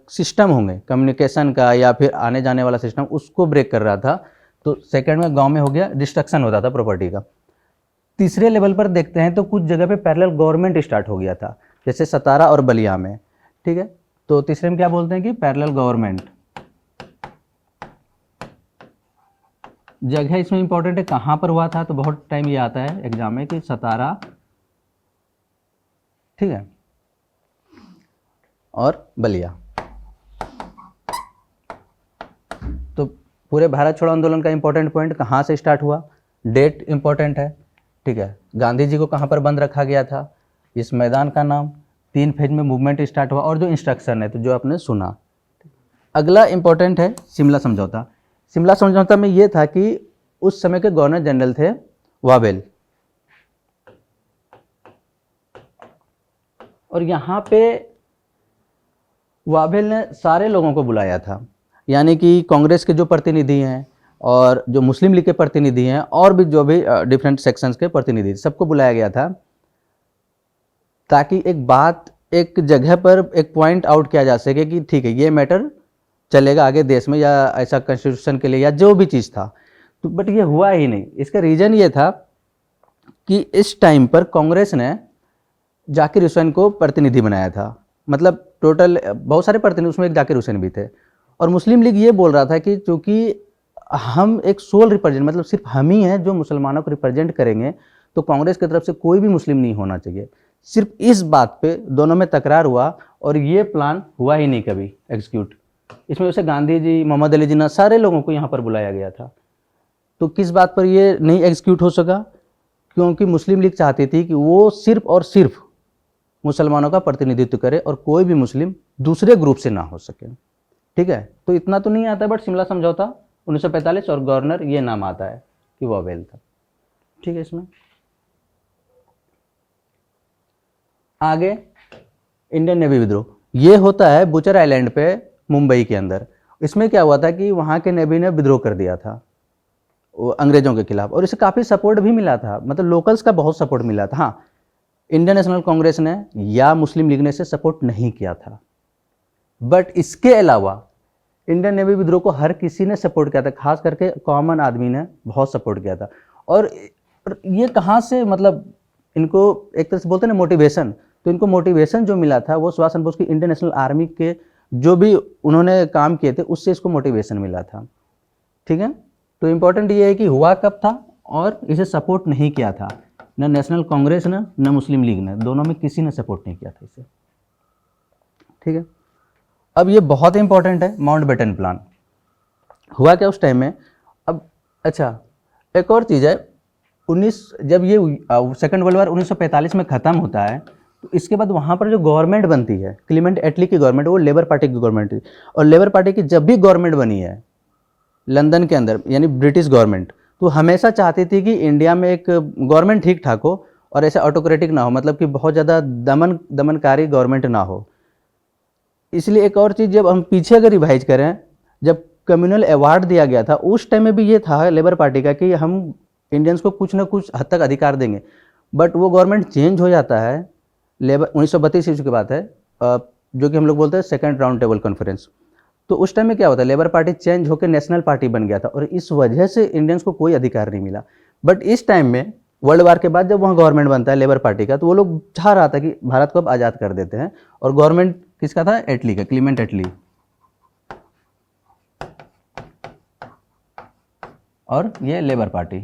सिस्टम होंगे कम्युनिकेशन का या फिर आने जाने वाला सिस्टम उसको ब्रेक कर रहा था। तो सेकंड में गांव में हो गया, डिस्ट्रक्शन होता था प्रॉपर्टी का। तीसरे लेवल पर देखते हैं तो कुछ जगह पे पैरेलल गवर्नमेंट स्टार्ट हो गया था, जैसे सतारा और बलिया में। ठीक है, तो तीसरे में क्या बोलते हैं कि पैरेलल गवर्नमेंट। जगह इसमें इंपॉर्टेंट है, कहाँ पर हुआ था, तो बहुत टाइम ये आता है एग्जाम में कि सतारा, ठीक है, और बलिया। तो पूरे भारत छोड़ो आंदोलन का इंपॉर्टेंट पॉइंट कहाँ से स्टार्ट हुआ, डेट इंपॉर्टेंट है। ठीक है, गांधी जी को कहाँ पर बंद रखा गया था, इस मैदान का नाम, 3 फेज में मूवमेंट स्टार्ट हुआ और जो इंस्ट्रक्शन है तो जो आपने सुना। अगला इंपॉर्टेंट है शिमला समझौता। शिमला समझौता में ये था कि उस समय के गवर्नर जनरल थे वावेल, और यहाँ पे वावेल ने सारे लोगों को बुलाया था, यानी कि कांग्रेस के जो प्रतिनिधि हैं और जो मुस्लिम लीग के प्रतिनिधि हैं और भी जो भी डिफरेंट सेक्शंस के प्रतिनिधि, सबको बुलाया गया था ताकि एक बात एक जगह पर एक पॉइंट आउट किया जा सके कि ठीक है ये मैटर चलेगा आगे देश में या ऐसा कॉन्स्टिट्यूशन के लिए या जो भी चीज़ था। तो बट ये हुआ ही नहीं। इसका रीज़न ये था कि इस टाइम पर कांग्रेस ने जाकिर हुसैन को प्रतिनिधि बनाया था, मतलब टोटल बहुत सारे प्रतिनिधि, उसमें एक जाकिर हुसैन भी थे। और मुस्लिम लीग ये बोल रहा था कि चूँकि हम एक सोल रिप्रेजेंट, मतलब सिर्फ हम ही हैं जो मुसलमानों को रिप्रेजेंट करेंगे, तो कांग्रेस की तरफ से कोई भी मुस्लिम नहीं होना चाहिए। सिर्फ इस बात पे दोनों में तकरार हुआ और ये प्लान हुआ ही नहीं कभी एग्जीक्यूट। इसमें वैसे गांधी जी, मोहम्मद अली जिन्ना, सारे लोगों को यहाँ पर बुलाया गया था। तो किस बात पर ये नहीं एग्जीक्यूट हो सका, क्योंकि मुस्लिम लीग चाहती थी कि वो सिर्फ और सिर्फ मुसलमानों का प्रतिनिधित्व करे और कोई भी मुस्लिम दूसरे ग्रुप से ना हो सके। ठीक है, तो इतना तो नहीं आता, बट शिमला समझौता 1945 और गवर्नर ये नाम आता है कि वावेल था। ठीक है, इसमें आगे इंडियन नेवी विद्रोह, ये होता है बुचर आइलैंड पे मुंबई के अंदर। इसमें क्या हुआ था कि वहाँ के नेवी ने विद्रोह कर दिया था वो अंग्रेजों के खिलाफ, और इसे काफ़ी सपोर्ट भी मिला था, मतलब लोकल्स का बहुत सपोर्ट मिला था। हाँ, इंडियन नेशनल कांग्रेस ने या मुस्लिम लीग ने इसे सपोर्ट नहीं किया था, बट इसके अलावा इंडियन नेवी विद्रोह को हर किसी ने सपोर्ट किया था, खास करके कॉमन आदमी ने बहुत सपोर्ट किया था। और ये कहाँ से, मतलब इनको एक तरह से बोलते हैं ना मोटिवेशन, तो इनको मोटिवेशन जो मिला था वो सुभाष चंद्र बोस की इंडियन नेशनल आर्मी के जो भी उन्होंने काम किए थे उससे इसको मोटिवेशन मिला था। ठीक है, तो इम्पोर्टेंट ये है कि हुआ कब था और इसे सपोर्ट नहीं किया था, न नेशनल कांग्रेस ने न मुस्लिम लीग ने, दोनों में किसी ने सपोर्ट नहीं किया था इसे। ठीक है, अब ये बहुत इंपॉर्टेंट है, माउंटबेटन प्लान हुआ क्या उस टाइम में। अब अच्छा, एक और चीज़ है, जब ये सेकंड वर्ल्ड वॉर 1945 में ख़त्म होता है, तो इसके बाद वहाँ पर जो गवर्नमेंट बनती है, क्लीमेंट एटली की गवर्नमेंट, वो लेबर पार्टी की गवर्नमेंट थी। और लेबर पार्टी की जब भी गवर्नमेंट बनी है लंदन के अंदर, यानी ब्रिटिश गवर्नमेंट, तो हमेशा चाहती थी कि इंडिया में एक गवर्नमेंट ठीक ठाक हो और ऐसे ऑटोक्रेटिक ना हो, मतलब कि बहुत ज़्यादा दमनकारी गवर्नमेंट ना हो। इसलिए एक और चीज़, जब हम पीछे अगर रिवाइज करें, जब कम्युनल अवार्ड दिया गया था उस टाइम में भी ये था लेबर पार्टी का कि हम इंडियंस को कुछ ना कुछ हद तक अधिकार देंगे। बट वो गवर्नमेंट चेंज हो जाता है, लेबर 1932 ईस्वी की बात है, जो कि हम लोग बोलते हैं सेकंड राउंड टेबल कॉन्फ्रेंस। तो उस टाइम में क्या होता है, लेबर पार्टी चेंज होकर नेशनल पार्टी बन गया था और इस वजह से इंडियंस को कोई अधिकार नहीं मिला। बट इस टाइम में वर्ल्ड वार के बाद जब वहाँ गवर्नमेंट बनता है लेबर पार्टी का, तो वो लोग चाह रहा था कि भारत को अब आज़ाद कर देते हैं। और गवर्नमेंट किसका था? एटली का, क्लीमेंट एटली। और ये लेबर पार्टी,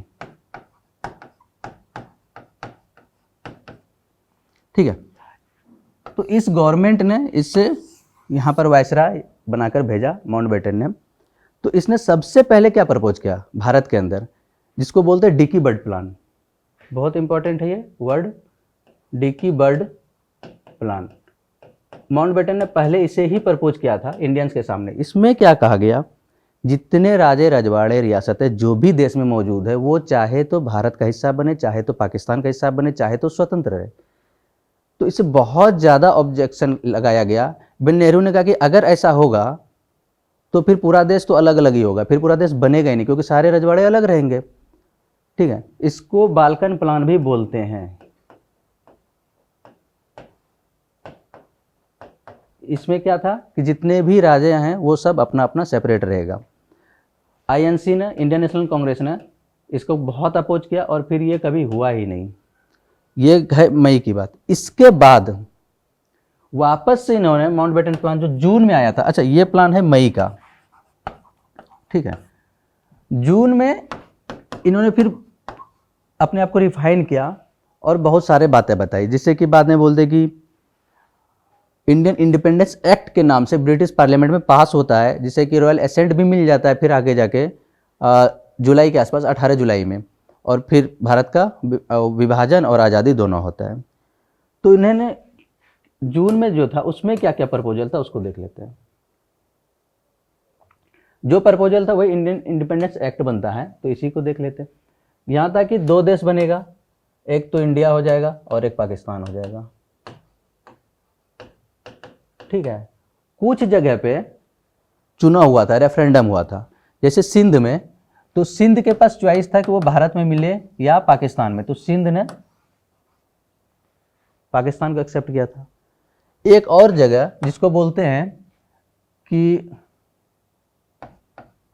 ठीक है। तो इस गवर्नमेंट ने इससे यहाँ पर वायसराय बनाकर भेजा माउंटबेटन ने। तो इसने सबसे पहले क्या प्रपोज किया भारत के अंदर, जिसको बोलते हैं डिकी बर्ड प्लान। बहुत इंपॉर्टेंट है ये word, Dickie Bird plan. Mountbatten ने पहले इसे ही प्रपोज किया था इंडियंस के सामने। इसमें क्या कहा गया, जितने राजे रजवाड़े रियासतें जो भी देश में मौजूद है, वो चाहे तो भारत का हिस्सा बने, चाहे तो पाकिस्तान का हिस्सा बने, चाहे तो स्वतंत्र रहे। तो इसे बहुत ज़्यादा ऑब्जेक्शन लगाया गया। बिन नेहरू ने कहा कि अगर ऐसा होगा तो फिर पूरा देश तो अलग अलग ही होगा, फिर पूरा देश बनेगा ही नहीं, क्योंकि सारे रजवाड़े अलग रहेंगे, ठीक है। इसको बाल्कन प्लान भी बोलते हैं। इसमें क्या था कि जितने भी राजे हैं वो सब अपना अपना सेपरेट रहेगा। आईएनसी ने, इंडियन नेशनल कांग्रेस ने इसको बहुत अपोज किया और फिर ये कभी हुआ ही नहीं। ये है मई की बात। इसके बाद वापस से इन्होंने माउंटबेटन प्लान जो जून में आया था, अच्छा ये प्लान है मई का, ठीक है। जून में इन्होंने फिर अपने आप को रिफाइन किया और बहुत सारे बातें बताई, जिससे कि बाद में बोलते कि इंडियन इंडिपेंडेंस एक्ट के नाम से ब्रिटिश पार्लियामेंट में पास होता है, जिसे कि रॉयल एसेंट भी मिल जाता है फिर आगे जाके जुलाई के आसपास, 18 जुलाई में, और फिर भारत का विभाजन और आज़ादी दोनों होता है। तो इन्होंने जून में जो था उसमें क्या क्या प्रपोजल था उसको देख लेते हैं। जो प्रपोजल था वही इंडियन इंडिपेंडेंस एक्ट बनता है, तो इसी को देख लेते हैं। यहाँ था कि 2 देश बनेगा, एक तो इंडिया हो जाएगा और एक पाकिस्तान हो जाएगा, ठीक है। कुछ जगह पे चुना हुआ था, रेफरेंडम हुआ था, जैसे सिंध में, तो सिंध के पास चॉइस था कि वो भारत में मिले या पाकिस्तान में, तो सिंध ने पाकिस्तान को एक्सेप्ट किया था। एक और जगह जिसको बोलते हैं कि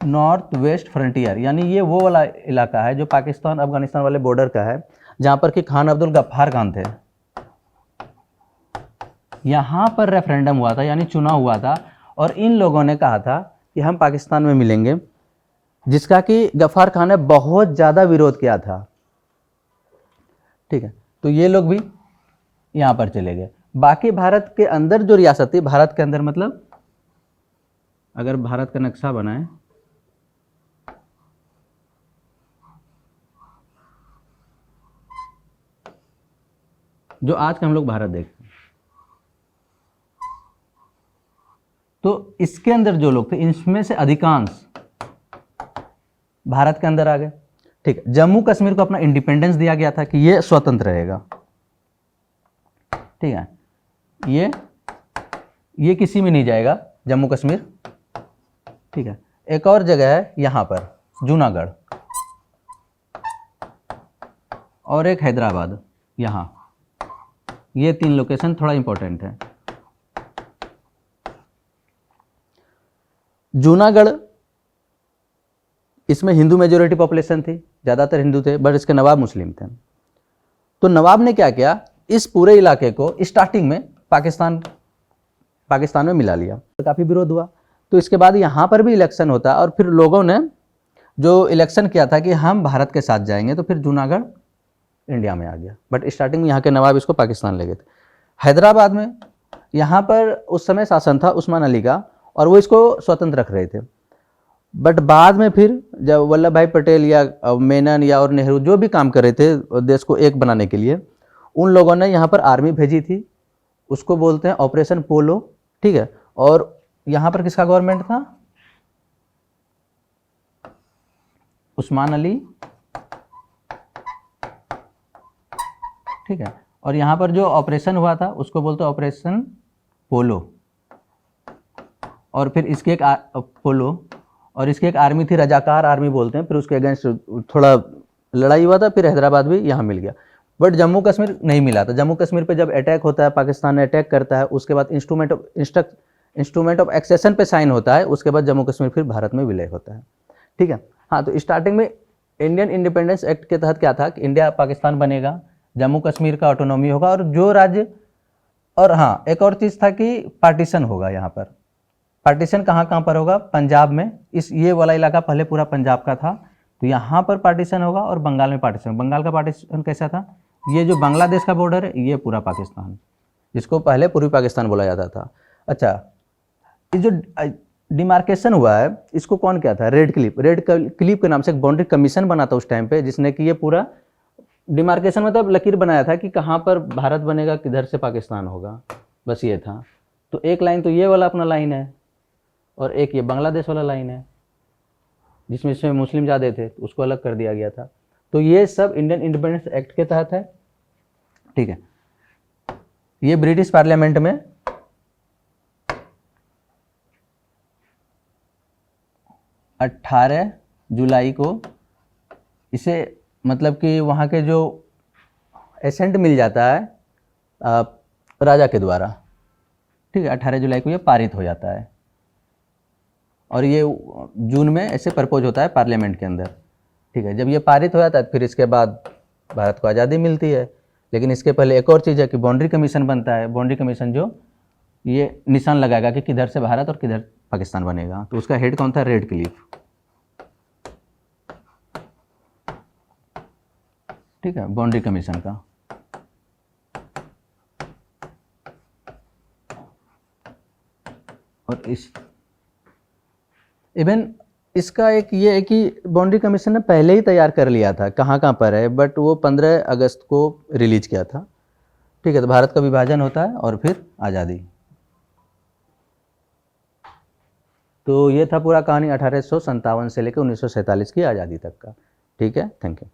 नॉर्थ वेस्ट फ्रंटियर, यानी ये वो वाला इलाका है जो पाकिस्तान अफगानिस्तान वाले बॉर्डर का है, जहां पर कि खान अब्दुल गफ्फार खान थे। यहाँ पर रेफरेंडम हुआ था, यानी चुना हुआ था, और इन लोगों ने कहा था कि हम पाकिस्तान में मिलेंगे, जिसका कि गफ्फार खान ने बहुत ज़्यादा विरोध किया था, ठीक है। तो ये लोग भी यहाँ पर चले गए। बाकी भारत के अंदर जो रियासत थी, भारत के अंदर मतलब अगर भारत का नक्शा बनाए, जो आज का हम लोग भारत देखते हैं, तो इसके अंदर जो लोग थे, इसमें से अधिकांश भारत के अंदर आ गए, ठीक है। जम्मू कश्मीर को अपना इंडिपेंडेंस दिया गया था कि ये स्वतंत्र रहेगा, ठीक है। ये किसी में नहीं जाएगा जम्मू कश्मीर, ठीक है। एक और जगह है यहाँ पर जूनागढ़, और एक हैदराबाद, यहाँ, ये 3 लोकेशन थोड़ा इंपॉर्टेंट है। जूनागढ़, इसमें हिंदू मेजोरिटी पॉपुलेशन थी, ज़्यादातर हिंदू थे, बट इसके नवाब मुस्लिम थे। तो नवाब ने क्या किया, इस पूरे इलाके को स्टार्टिंग में पाकिस्तान में मिला लिया, तो काफ़ी विरोध हुआ। तो इसके बाद यहाँ पर भी इलेक्शन होता, और फिर लोगों ने जो इलेक्शन किया था कि हम भारत के साथ जाएंगे, तो फिर जूनागढ़ इंडिया में आ गया, बट स्टार्टिंग में यहाँ के नवाब इसको पाकिस्तान ले गए थे। हैदराबाद में, यहाँ पर उस समय शासन था उस्मान अली का, और वो इसको स्वतंत्र रख रहे थे। बट बाद में फिर जब वल्लभ भाई पटेल या मेनन या और नेहरू जो भी काम कर रहे थे देश को एक बनाने के लिए, उन लोगों ने यहाँ पर आर्मी भेजी थी, उसको बोलते हैं ऑपरेशन पोलो, ठीक है। और यहाँ पर किसका गवर्नमेंट था? उस्मान अली ठीक है। और यहाँ पर जो ऑपरेशन हुआ था उसको बोलते हैं ऑपरेशन पोलो, और फिर इसकी एक पोलो, और इसकी एक आर्मी थी रजाकार आर्मी बोलते हैं, फिर उसके अगेंस्ट थोड़ा लड़ाई हुआ था, फिर हैदराबाद भी यहाँ मिल गया। बट जम्मू कश्मीर नहीं मिला था। जम्मू कश्मीर पे जब अटैक होता है, पाकिस्तान अटैक करता है, उसके बाद इंस्ट्रूमेंट ऑफ एक्सेशन पे साइन होता है, उसके बाद जम्मू कश्मीर फिर भारत में विलय होता है। ठीक है। हाँ, तो स्टार्टिंग में इंडियन इंडिपेंडेंस एक्ट के तहत क्या था कि इंडिया पाकिस्तान बनेगा, जम्मू कश्मीर का ऑटोनॉमी होगा, और जो राज्य, और हाँ एक और चीज़ था कि पार्टीशन होगा। यहाँ पर पार्टीशन कहाँ कहाँ पर होगा? पंजाब में, ये वाला इलाका पहले पूरा पंजाब का था, तो यहाँ पर पार्टीशन होगा, और बंगाल में पार्टीशन। बंगाल का पार्टीशन कैसा था? ये जो बांग्लादेश का बॉर्डर है, ये पूरा पाकिस्तान, जिसको पहले पूर्वी पाकिस्तान बोला जाता था। अच्छा, ये जो डिमार्केशन हुआ है, इसको कौन किया था? रेड क्लिप के नाम से एक बाउंड्री कमीशन बना था उस टाइम पे, जिसने कि ये पूरा डिमार्केशन मतलब लकीर बनाया था कि कहाँ पर भारत बनेगा, किधर से पाकिस्तान होगा, बस ये था। तो एक लाइन तो ये वाला अपना लाइन है, और एक ये बांग्लादेश वाला लाइन है, जिसमें इसमें मुस्लिम ज़्यादा थे, तो उसको अलग कर दिया गया था। तो ये सब इंडियन इंडिपेंडेंस एक्ट के तहत है। ठीक है। ये ब्रिटिश पार्लियामेंट में 18 जुलाई को इसे मतलब कि वहाँ के जो एसेंट मिल जाता है राजा के द्वारा। ठीक है। 18 जुलाई को ये पारित हो जाता है, और ये जून में ऐसे प्रपोज होता है पार्लियामेंट के अंदर। ठीक है। जब ये पारित हो जाता है, फिर इसके बाद भारत को आज़ादी मिलती है। लेकिन इसके पहले एक और चीज़ है कि बाउंड्री कमीशन बनता है। बाउंड्री कमीशन जो ये निशान लगाएगा कि किधर से भारत और किधर पाकिस्तान बनेगा। तो उसका हेड कौन था? Red Cliff. ठीक है, बाउंड्री कमीशन का। और इस इवन इसका एक ये है कि बाउंड्री कमीशन ने पहले ही तैयार कर लिया था कहाँ कहाँ पर है, बट वो 15 अगस्त को रिलीज किया था। ठीक है। तो भारत का विभाजन होता है और फिर आज़ादी। तो ये था पूरा कहानी 1857 से लेकर 1947 की आज़ादी तक का। ठीक है। Thank you.